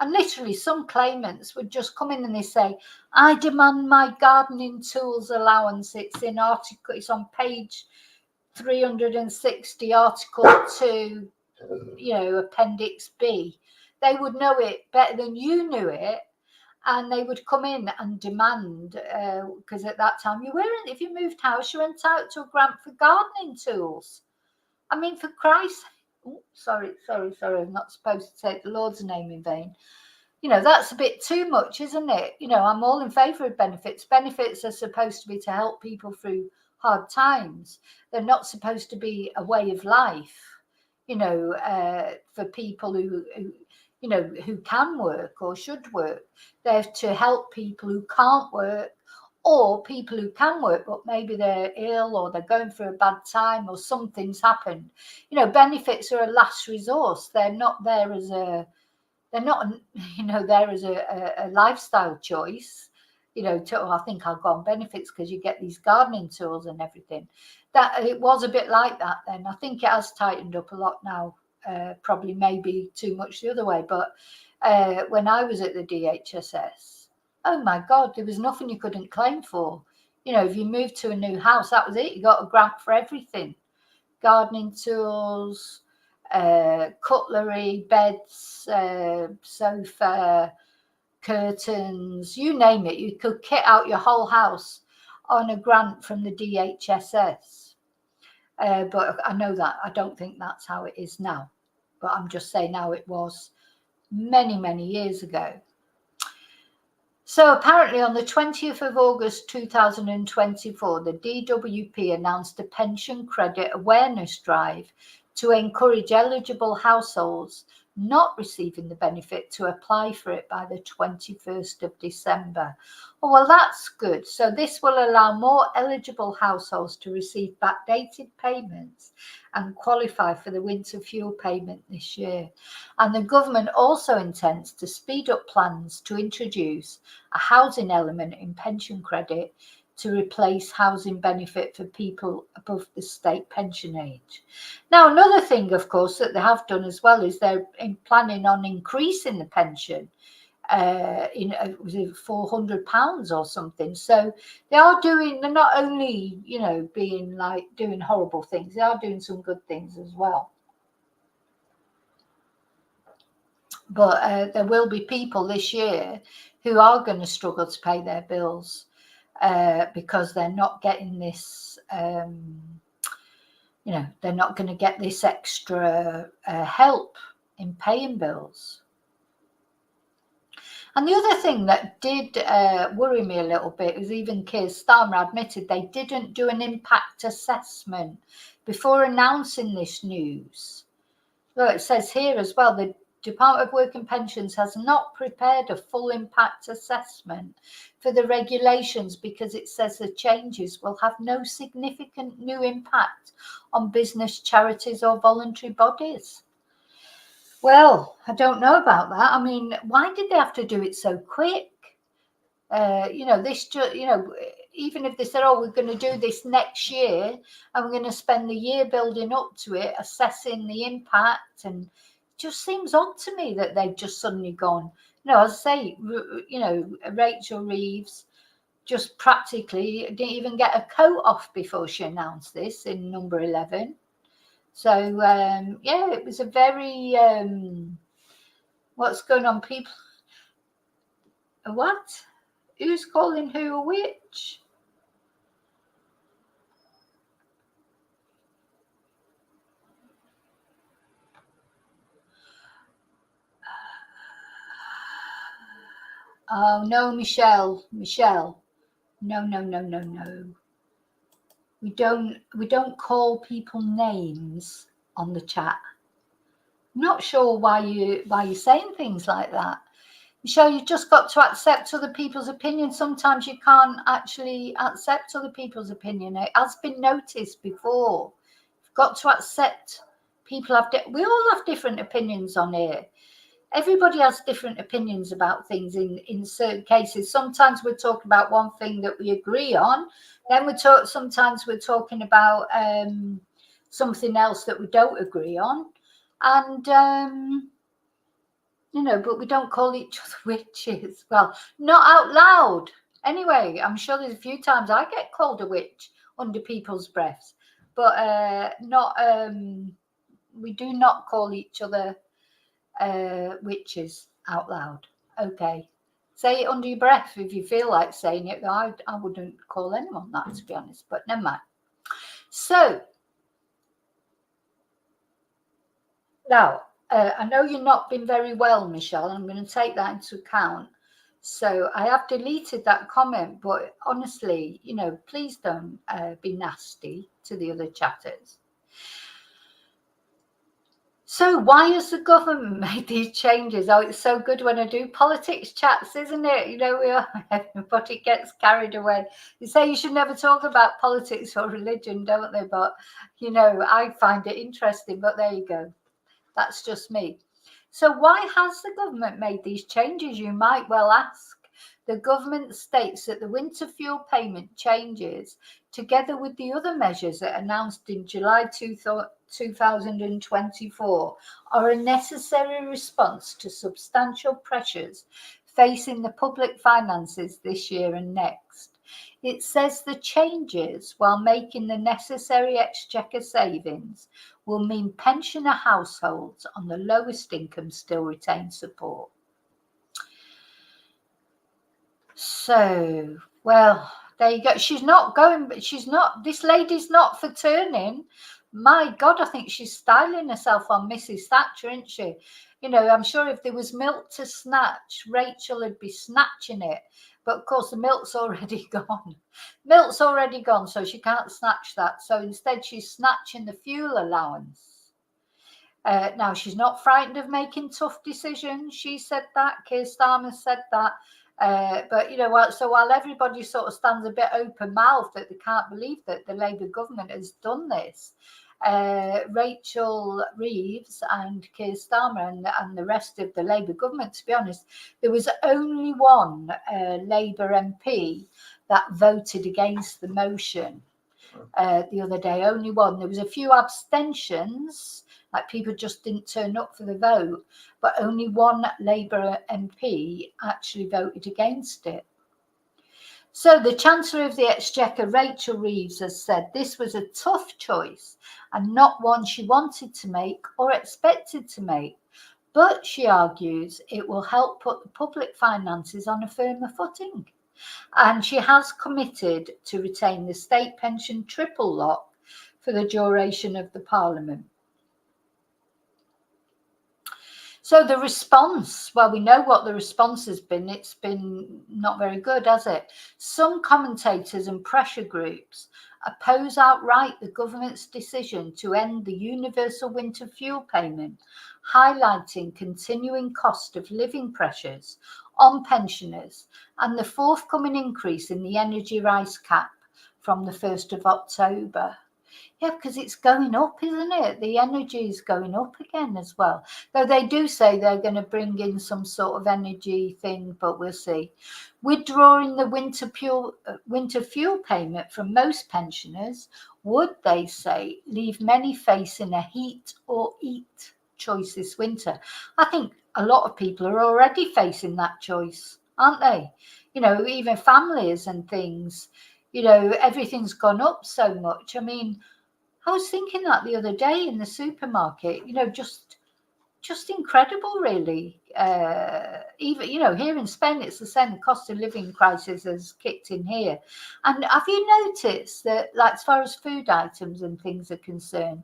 And literally some claimants would just come in and they say, I demand my gardening tools allowance. It's on page 360, article 2, appendix B. They would know it better than you knew it. And they would come in and demand, because at that time if you moved house, you were entitled to a grant for gardening tools. I mean, for Christ, sorry, I'm not supposed to take the Lord's name in vain. That's a bit too much, isn't it? I'm all in favour of benefits. Benefits are supposed to be to help people through hard times. They're not supposed to be a way of life, for people who can work or should work. They're to help people who can't work, or people who can work, but maybe they're ill or they're going through a bad time or something's happened. Benefits are a last resource. They're not there as a lifestyle choice. I think I'll go on benefits because you get these gardening tools and everything. That it was a bit like that then. I think it has tightened up a lot now. Probably maybe too much the other way, but when I was at the DHSS, oh my God, there was nothing you couldn't claim for. If you moved to a new house, that was it. You got a grant for everything: gardening tools, cutlery, beds, sofa, curtains, you name it. You could kit out your whole house on a grant from the DHSS. But I know that. I don't think that's how it is now. But I'm just saying how it was many, many years ago. So apparently on the 20th of August 2024, the DWP announced a pension credit awareness drive to encourage eligible households not receiving the benefit to apply for it by the 21st of December. Oh, well, that's good. So this will allow more eligible households to receive backdated payments and qualify for the winter fuel payment this year. And the government also intends to speed up plans to introduce a housing element in pension credit to replace housing benefit for people above the state pension age. Now, another thing, of course, that they have done as well is they're planning on increasing the pension, was it £400 or something. So they're not only, being like doing horrible things, they are doing some good things as well. But there will be people this year who are going to struggle to pay their bills. Because they're not getting this, they're not going to get this extra help in paying bills. And the other thing that did worry me a little bit is even Keir Starmer admitted they didn't do an impact assessment before announcing this news. Well, it says here as well, the Department of Work and Pensions has not prepared a full impact assessment for the regulations because it says the changes will have no significant new impact on business, charities or voluntary bodies. Well, I don't know about that. I mean, why did they have to do it so quick? Even if they said, oh, we're going to do this next year and we're going to spend the year building up to it, assessing the impact, and it just seems odd to me that they've just suddenly gone, as I say, Rachel Reeves just practically didn't even get a coat off before she announced this in number 11. So, it was a very, what's going on, people? What? Who's calling who a witch? Oh, no, Michelle. No. We don't call people names on the chat. I'm not sure why you're saying things like that. Michelle, you've just got to accept other people's opinion. Sometimes you can't actually accept other people's opinion. It has been noticed before. You've got to accept people we all have different opinions on here. Everybody has different opinions about things in certain cases. Sometimes we're talking about one thing that we agree on. Then sometimes we're talking about something else that we don't agree on. And but we don't call each other witches. Well, not out loud. Anyway, I'm sure there's a few times I get called a witch under people's breaths, but we do not call each other witches out loud. Okay, say it under your breath if you feel like saying it. I wouldn't call anyone that, to be honest, but never mind. So now, I know you've not been very well, Michelle. I'm going to take that into account. So I have deleted that comment, but honestly, please don't be nasty to the other chatters. So why has the government made these changes? Oh, it's so good when I do politics chats, isn't it? Everybody gets carried away. They say you should never talk about politics or religion, don't they? But, I find it interesting, but there you go. That's just me. So why has the government made these changes, you might well ask? The government states that the winter fuel payment changes, together with the other measures that announced in July 2024, are a necessary response to substantial pressures facing the public finances this year and next. It says the changes, while making the necessary exchequer savings, will mean pensioner households on the lowest income still retain support. So, well, there you go. This lady's not for turning. My God, I think she's styling herself on Mrs. Thatcher, isn't she? I'm sure if there was milk to snatch, Rachel would be snatching it. But of course, the milk's already gone. Milk's already gone, so she can't snatch that. So instead, she's snatching the fuel allowance. Now, she's not frightened of making tough decisions. She said that. Keir Starmer said that. But so while everybody sort of stands a bit open-mouthed that they can't believe that the Labour government has done this, Rachel Reeves and Keir Starmer and the rest of the Labour government, to be honest, there was only one Labour MP that voted against the motion the other day. Only one. There was a few abstentions, like people just didn't turn up for the vote, but only one Labour MP actually voted against it. So the Chancellor of the Exchequer, Rachel Reeves, has said this was a tough choice and not one she wanted to make or expected to make. But she argues it will help put the public finances on a firmer footing. And she has committed to retain the state pension triple lock for the duration of the Parliament. So the response, well, we know what the response has been. It's been not very good, has it? Some commentators and pressure groups oppose outright the government's decision to end the universal winter fuel payment, highlighting continuing cost of living pressures on pensioners and the forthcoming increase in the energy rise cap from the 1st of October. Yeah, because it's going up, isn't it? The energy is going up again as well. Though they do say they're going to bring in some sort of energy thing, but we'll see. Withdrawing the winter fuel payment from most pensioners would, they say, leave many facing a heat or eat choice this winter. I think a lot of people are already facing that choice, aren't they? Even families and things, everything's gone up so much. I mean, I was thinking that the other day in the supermarket, just incredible, really. Even, here in Spain, it's the same. The cost of living crisis has kicked in here. And have you noticed that, like, as far as food items and things are concerned,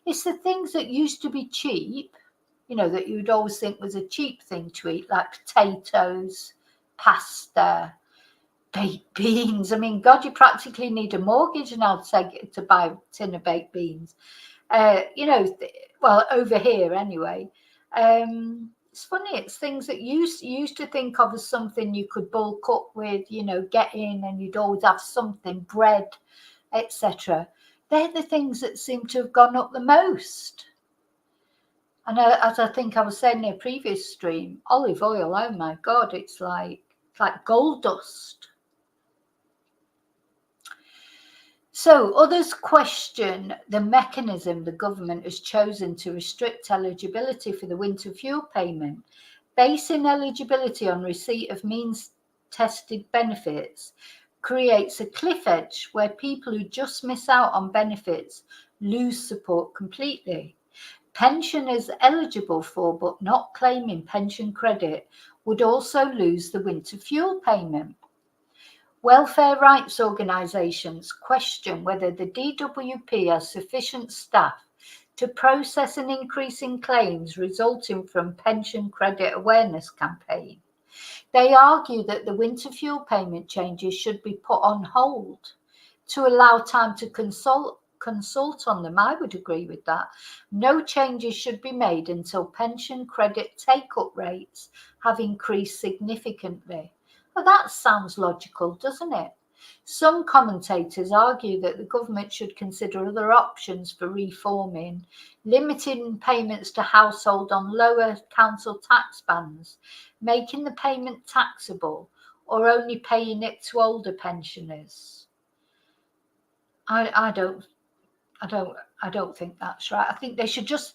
it's the things that used to be cheap, that you'd always think was a cheap thing to eat, like potatoes, pasta, baked beans. I mean, God, you practically need a mortgage now to buy a tin of baked beans. Well, over here anyway. It's funny. It's things that you used to think of as something you could bulk up with, get in, and you'd always have something, bread, etc. They're the things that seem to have gone up the most. And as I think I was saying in a previous stream, olive oil, oh my God, it's like gold dust. So others question the mechanism the government has chosen to restrict eligibility for the winter fuel payment. Basing eligibility on receipt of means-tested benefits creates a cliff edge where people who just miss out on benefits lose support completely. Pensioners eligible for but not claiming pension credit would also lose the winter fuel payment. Welfare rights organisations question whether the DWP has sufficient staff to process an increase in claims resulting from pension credit awareness campaign. They argue that the winter fuel payment changes should be put on hold to allow time to consult on them. I would agree with that. No changes should be made until pension credit take-up rates have increased significantly. Well, that sounds logical, doesn't it? Some commentators argue that the government should consider other options for reforming, limiting payments to household on lower council tax bands, making the payment taxable, or only paying it to older pensioners. I don't think that's right. I think they should just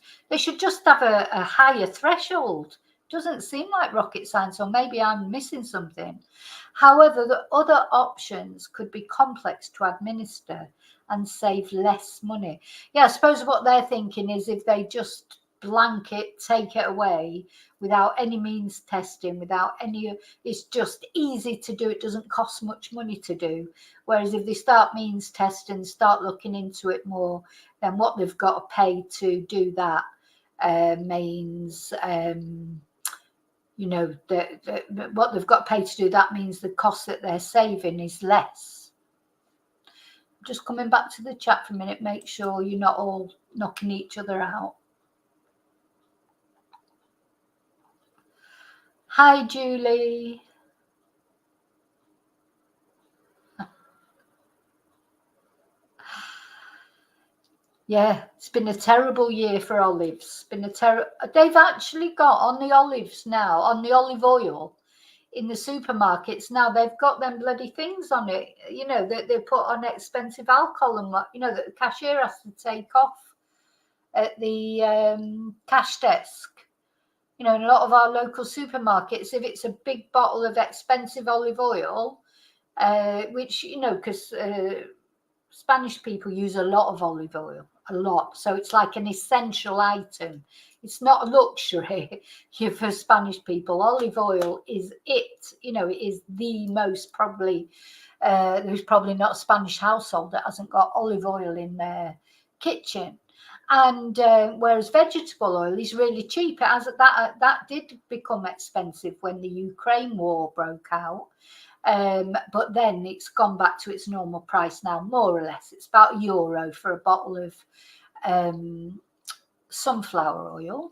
have a higher threshold. Doesn't seem like rocket science, or maybe I'm missing something. However, the other options could be complex to administer and save less money. Yeah, I suppose what they're thinking is if they just blanket take it away without any means testing, without any, it's just easy to do. It doesn't cost much money to do. Whereas if they start means testing, start looking into it more, then what they've got to pay to do that means, what they've got to pay to do that means the cost that they're saving is less. Just coming back to the chat for a minute, make sure you're not all knocking each other out. Hi, Julie. Yeah, it's been a terrible year for olives. They've actually got on the olives now, on the olive oil in the supermarkets now, they've got them bloody things on it, that they put on expensive alcohol and that the cashier has to take off at the cash desk. In a lot of our local supermarkets, if it's a big bottle of expensive olive oil, which, because Spanish people use a lot of olive oil, a lot. So it's like an essential item. It's not a luxury for Spanish people. Olive oil is it. It is the most probably, there's probably not a Spanish household that hasn't got olive oil in their kitchen. And whereas vegetable oil is really cheap, that did become expensive when the Ukraine war broke out. But then it's gone back to its normal price now, more or less. It's about €1 for a bottle of sunflower oil.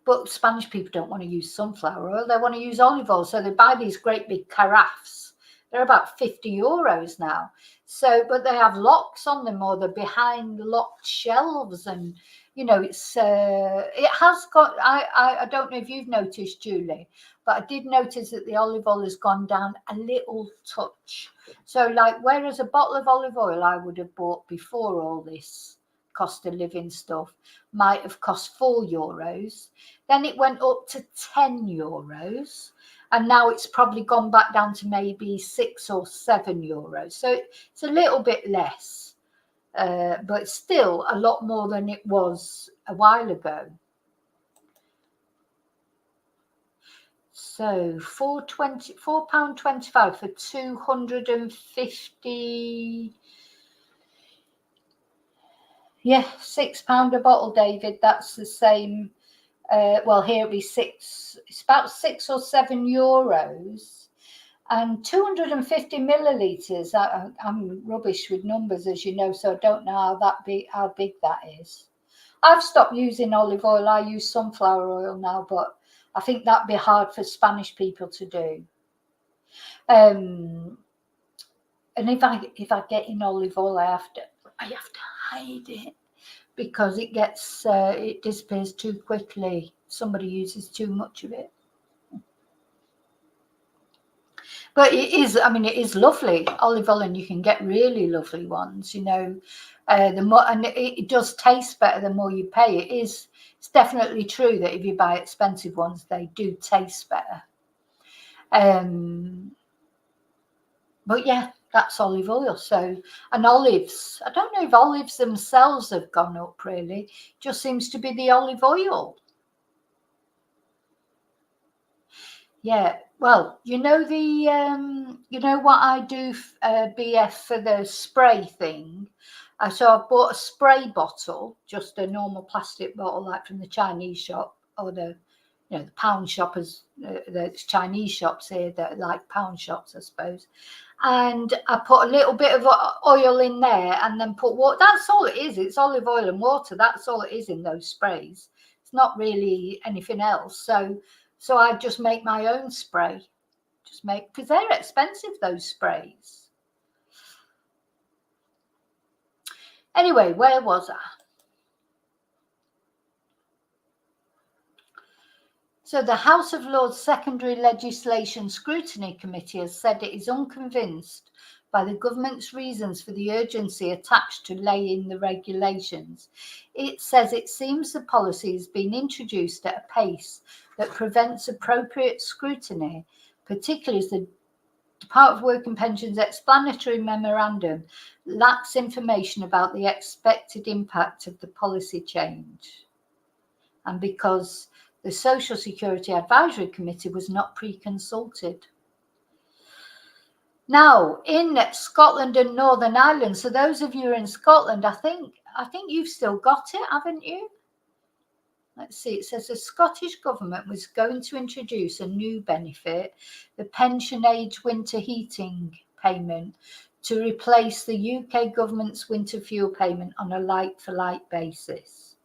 But Spanish people don't want to use sunflower oil. They want to use olive oil. So they buy these great big carafes. They're about €50 now. So, but they have locks on them, or they're behind locked shelves. And, it has got, I don't know if you've noticed, Julie, but I did notice that the olive oil has gone down a little touch. So whereas a bottle of olive oil I would have bought before all this cost of living stuff might have cost €4, then it went up to €10. And now it's probably gone back down to maybe €6 or €7. So it's a little bit less, but still a lot more than it was a while ago. So £4.25 for 250. Yeah, £6 a bottle, David. That's the same. Well, here it'll be it's about €6 or €7. And 250 millilitres, I'm rubbish with numbers, as you know, so I don't know how big that is. I've stopped using olive oil. I use sunflower oil now, but I think that'd be hard for Spanish people to do. And if I get in olive oil, I have to hide it because it disappears too quickly. Somebody uses too much of it. But it is lovely olive oil, and you can get really lovely ones. The more, and it does taste better the more you pay. It's definitely true that if you buy expensive ones, they do taste better. But yeah, that's olive oil. So, and olives, I don't know if olives themselves have gone up really. It just seems to be the olive oil. Yeah, well, you know what I do, BF, for the spray thing. So I bought a spray bottle, just a normal plastic bottle, like from the Chinese shop, or the pound shoppers. There's Chinese shops here that are like pound shops, I suppose. And I put a little bit of oil in there, and then put water. That's all it is. It's olive oil and water. That's all it is in those sprays. It's not really anything else. So I just make my own spray. Because they're expensive, those sprays. Anyway, where was I? So the House of Lords Secondary Legislation Scrutiny Committee has said it is unconvinced by the government's reasons for the urgency attached to laying the regulations. It says it seems the policy has been introduced at a pace that prevents appropriate scrutiny, particularly as the Department of Work and Pensions explanatory memorandum lacks information about the expected impact of the policy change, and because the Social Security Advisory Committee was not pre-consulted. Now, in Scotland and Northern Ireland, so those of you who are in Scotland, I think you've still got it, haven't you? Let's see, it says the Scottish Government was going to introduce a new benefit, the pension age winter heating payment, to replace the UK government's winter fuel payment on a like-for-like basis.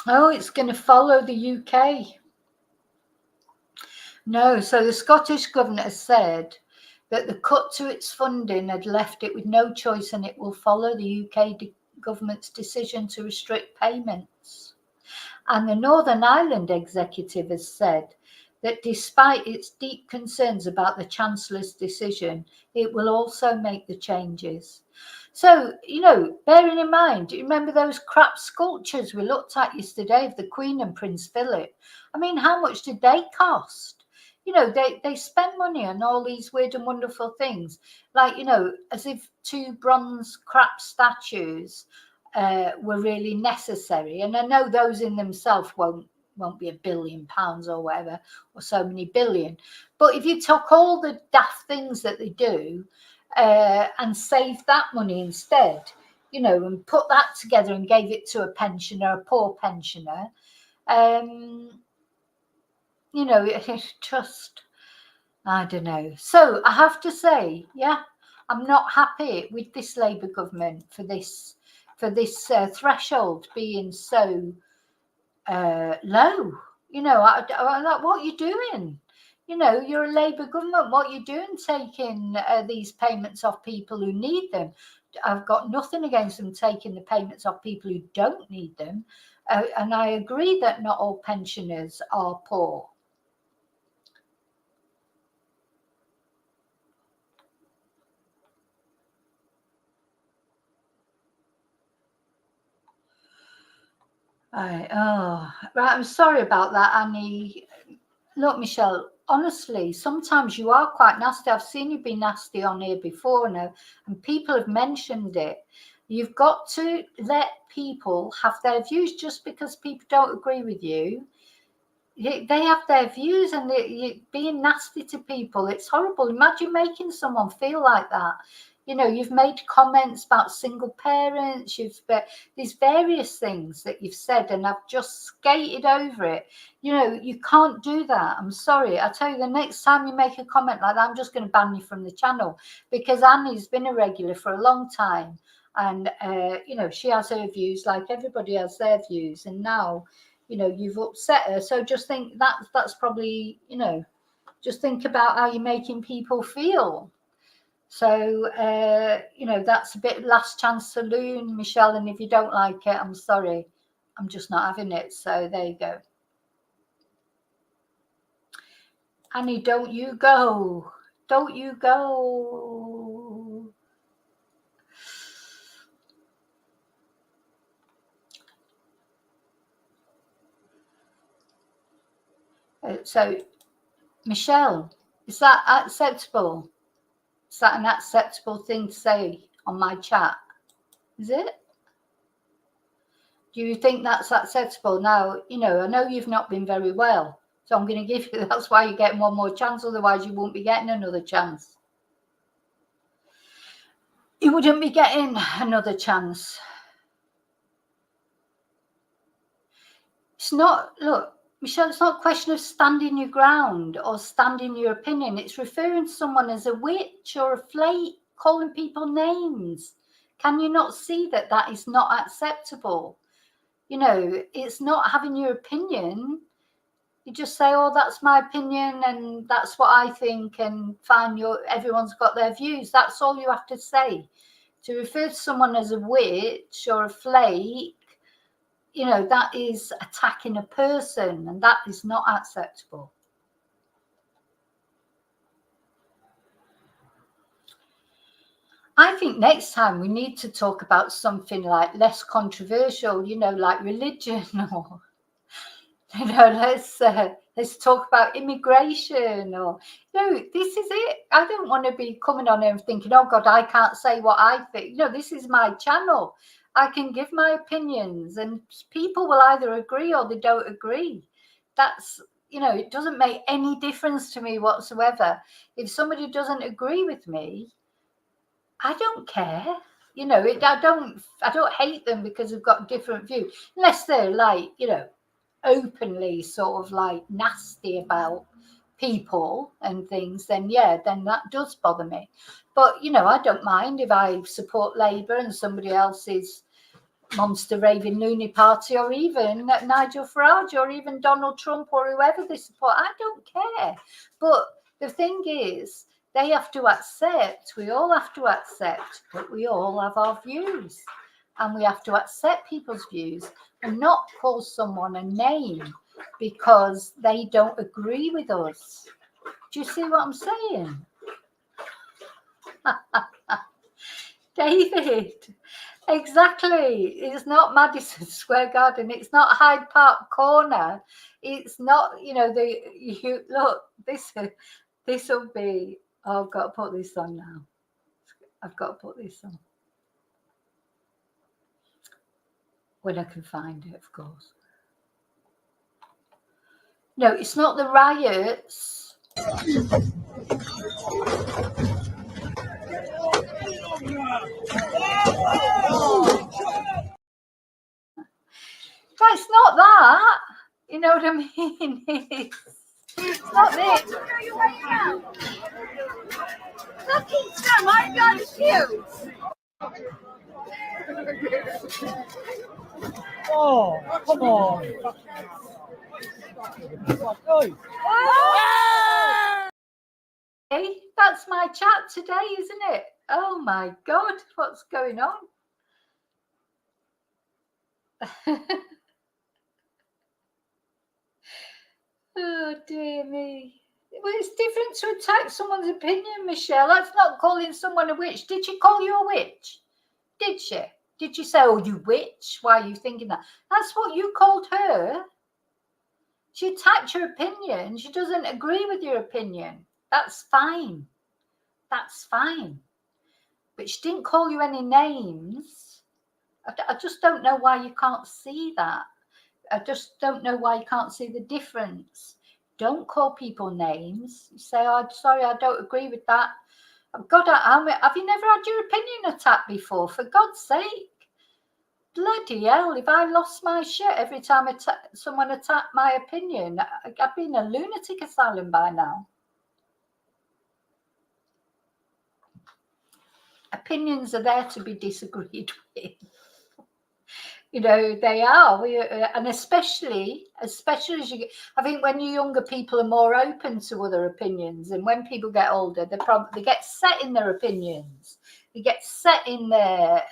Oh, it's going to follow the UK. No, so the Scottish Government has said that the cut to its funding had left it with no choice, and it will follow the UK government's decision to restrict payments. And the Northern Ireland executive has said that despite its deep concerns about the Chancellor's decision, it will also make the changes. So, bearing in mind, do you remember those crap sculptures we looked at yesterday of the Queen and Prince Philip? I mean, how much did they cost? They spend money on all these weird and wonderful things, like, as if two bronze crap statues were really necessary. And I know those in themselves won't be £1 billion or whatever, or so many billion. But if you took all the daft things that they do and saved that money instead, and put that together and gave it to a pensioner, a poor pensioner, it's just, I don't know. So I have to say, yeah, I'm not happy with this Labour government for this threshold being so low. I'm like, what are you doing? You're a Labour government. What are you doing taking these payments off people who need them? I've got nothing against them taking the payments off people who don't need them. And I agree that not all pensioners are poor. Right. Oh, right. I'm sorry about that, Annie. Look, Michelle, honestly, sometimes you are quite nasty. I've seen you be nasty on here before now, and people have mentioned it. You've got to let people have their views. Just because people don't agree with you, they have their views, and being nasty to people, it's horrible. Imagine making someone feel like that. You've made comments about single parents. There's various things that you've said, and I've just skated over it. You can't do that. I'm sorry. I tell you, the next time you make a comment like that, I'm just going to ban you from the channel, because Annie's been a regular for a long time, and she has her views like everybody has their views, and now you've upset her. So just think that's probably just think about how you're making people feel. So, that's a bit last chance saloon, Michelle. And if you don't like it, I'm sorry. I'm just not having it. So there you go. Annie, don't you go. Don't you go. So, Michelle, is that acceptable? Is that an acceptable thing to say on my chat? Is it? Do you think that's acceptable? Now, I know you've not been very well, so I'm going to give you, that's why you're getting one more chance. Otherwise, you won't be getting another chance. You wouldn't be getting another chance. It's not, look, Michelle, it's not a question of standing your ground or standing your opinion. It's referring to someone as a witch or a flake, calling people names. Can you not see that that is not acceptable? It's not having your opinion. You just say, oh, that's my opinion and that's what I think, and fine, everyone's got their views. That's all you have to say. To refer to someone as a witch or a flake, that is attacking a person, and that is not acceptable. I think next time we need to talk about something like less controversial, like religion, or let's talk about immigration, or this is it. I don't want to be coming on here and thinking, oh God, I can't say what I think. This is my channel. I can give my opinions, and people will either agree or they don't agree. That's it doesn't make any difference to me whatsoever. If somebody doesn't agree with me, I don't care. I don't hate them because they've got different views, unless they're like openly sort of like nasty about people and things, then that does bother me. But I don't mind if I support Labour and somebody else's monster raving loony party, or even Nigel Farage, or even Donald Trump, or whoever they support. I don't care. But the thing is, they have to accept, we all have to accept that we all have our views, and we have to accept people's views and not call someone a name because they don't agree with us. Do you see what I'm saying? David, exactly. It's not Madison Square Garden. It's not Hyde Park Corner. It's not, look, this will be, oh, I've got to put this on now. I've got to put this on. When I can find it, of course. No, it's not the riots. But it's not that. You know what I mean? It's not this. Lucky Sam, I got a shoe. Oh, come on. Hey, that's my chat today, isn't it? Oh my God, what's going on? Oh dear me. Well, it's different to attack someone's opinion, Michelle. That's not calling someone a witch. Did she call you a witch? Did she? Did you say, oh, you witch? Why are you thinking that? That's what you called her. She attacked your opinion. She doesn't agree with your opinion. That's fine. That's fine. But she didn't call you any names. I just don't know why you can't see that. I just don't know why you can't see the difference. Don't call people names. You say, oh, sorry, I don't agree with that. God, have you never had your opinion attacked before? For God's sake. Bloody hell, if I lost my shit every time someone attacked my opinion, I'd be in a lunatic asylum by now. Opinions are there to be disagreed with. You know, they are. And especially as you get, I think when you younger people are more open to other opinions, and when people get older, they get set in their opinions. They get set in their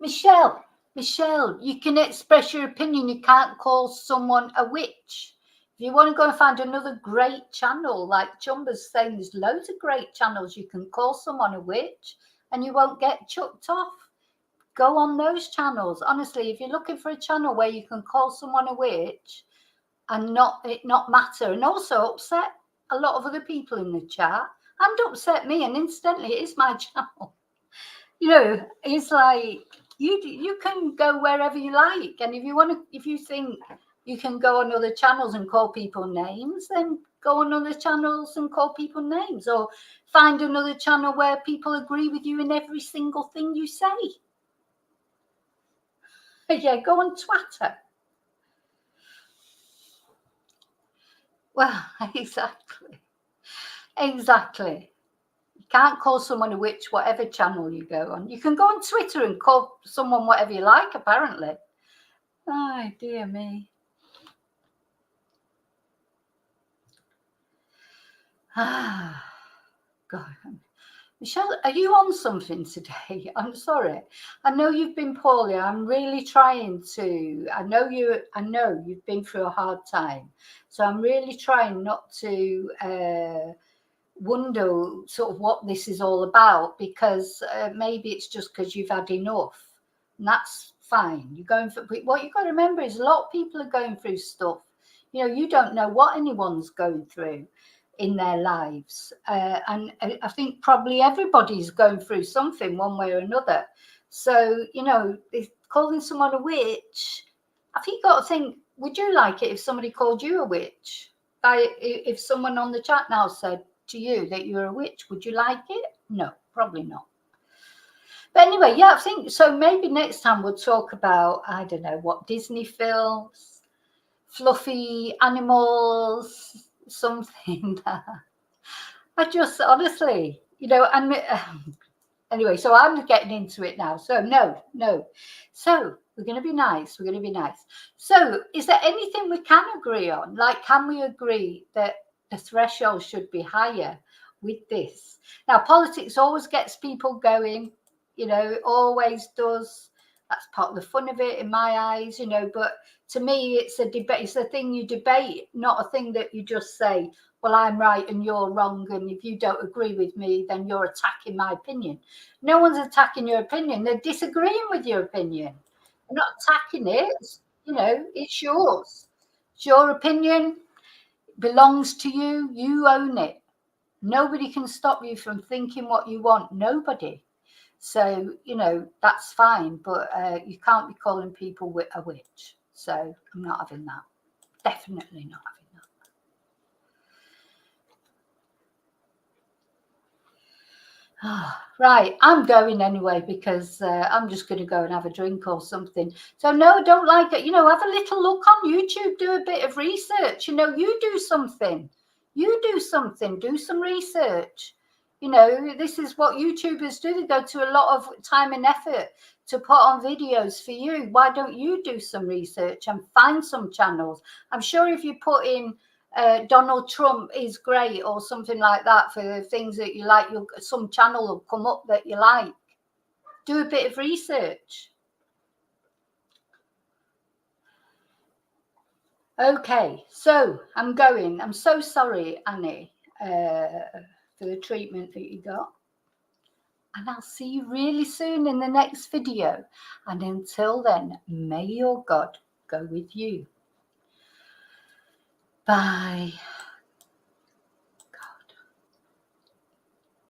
Michelle, you can express your opinion. You can't call someone a witch. If you want to go and find another great channel, like Chumba's saying, there's loads of great channels you can call someone a witch and you won't get chucked off. Go on those channels. Honestly, if you're looking for a channel where you can call someone a witch and it not matter, and also upset a lot of other people in the chat, and upset me, and incidentally, it is my channel. You know, it's like you can go wherever you like, and if you think you can go on other channels and call people names, then go on other channels and call people names, or find another channel where people agree with you in every single thing you say. Yeah, go on Twitter. Well, exactly. You can't call someone a witch, whatever channel you go on. You can go on Twitter and call someone whatever you like, apparently. Oh, dear me. Ah, God. Michelle, are you on something today? I'm sorry. I know you've been poorly. I'm really trying to. I know you've been through a hard time. So I'm really trying not to wonder sort of what this is all about, because maybe it's just because you've had enough. And that's fine. You're going for, but what you've got to remember is a lot of people are going through stuff. You know, you don't know what anyone's going through in their lives, and I think probably everybody's going through something one way or another. So, you know, calling someone a witch, I think you've got to think, would you like it if somebody called you a witch? If someone on the chat now said to you that you're a witch, would you like it? No, probably not. But anyway, yeah, I think so. Maybe next time we'll talk about, I don't know, what Disney films, fluffy animals, something that I just honestly, you know, and anyway, so I'm getting into it now. So no. So we're going to be nice. So is there anything we can agree on? Like, can we agree that the threshold should be higher with this? Now, politics always gets people going, you know, it always does. That's part of the fun of it in my eyes, you know, but to me, it's a debate. It's a thing you debate, not a thing that you just say, well, I'm right and you're wrong, and if you don't agree with me, then you're attacking my opinion. No one's attacking your opinion. They're disagreeing with your opinion. They're not attacking it. You know, it's yours. It's your opinion. It belongs to you. You own it. Nobody can stop you from thinking what you want. Nobody. So, you know, that's fine, but you can't be calling people a witch. So I'm not having that. Definitely not having that. Right, I'm going anyway, because I'm just going to go and have a drink or something. So no, don't like it. You know, have a little look on YouTube, do a bit of research. You know, you do something. Do some research. You know, this is what YouTubers do. They go to a lot of time and effort to put on videos for you. Why don't you do some research and find some channels? I'm sure if you put in Donald Trump is great or something like that for the things that you like, some channel will come up that you like. Do a bit of research. Okay, so I'm going. I'm so sorry, Annie, for the treatment that you got. And I'll see you really soon in the next video. And until then, may your God go with you. Bye.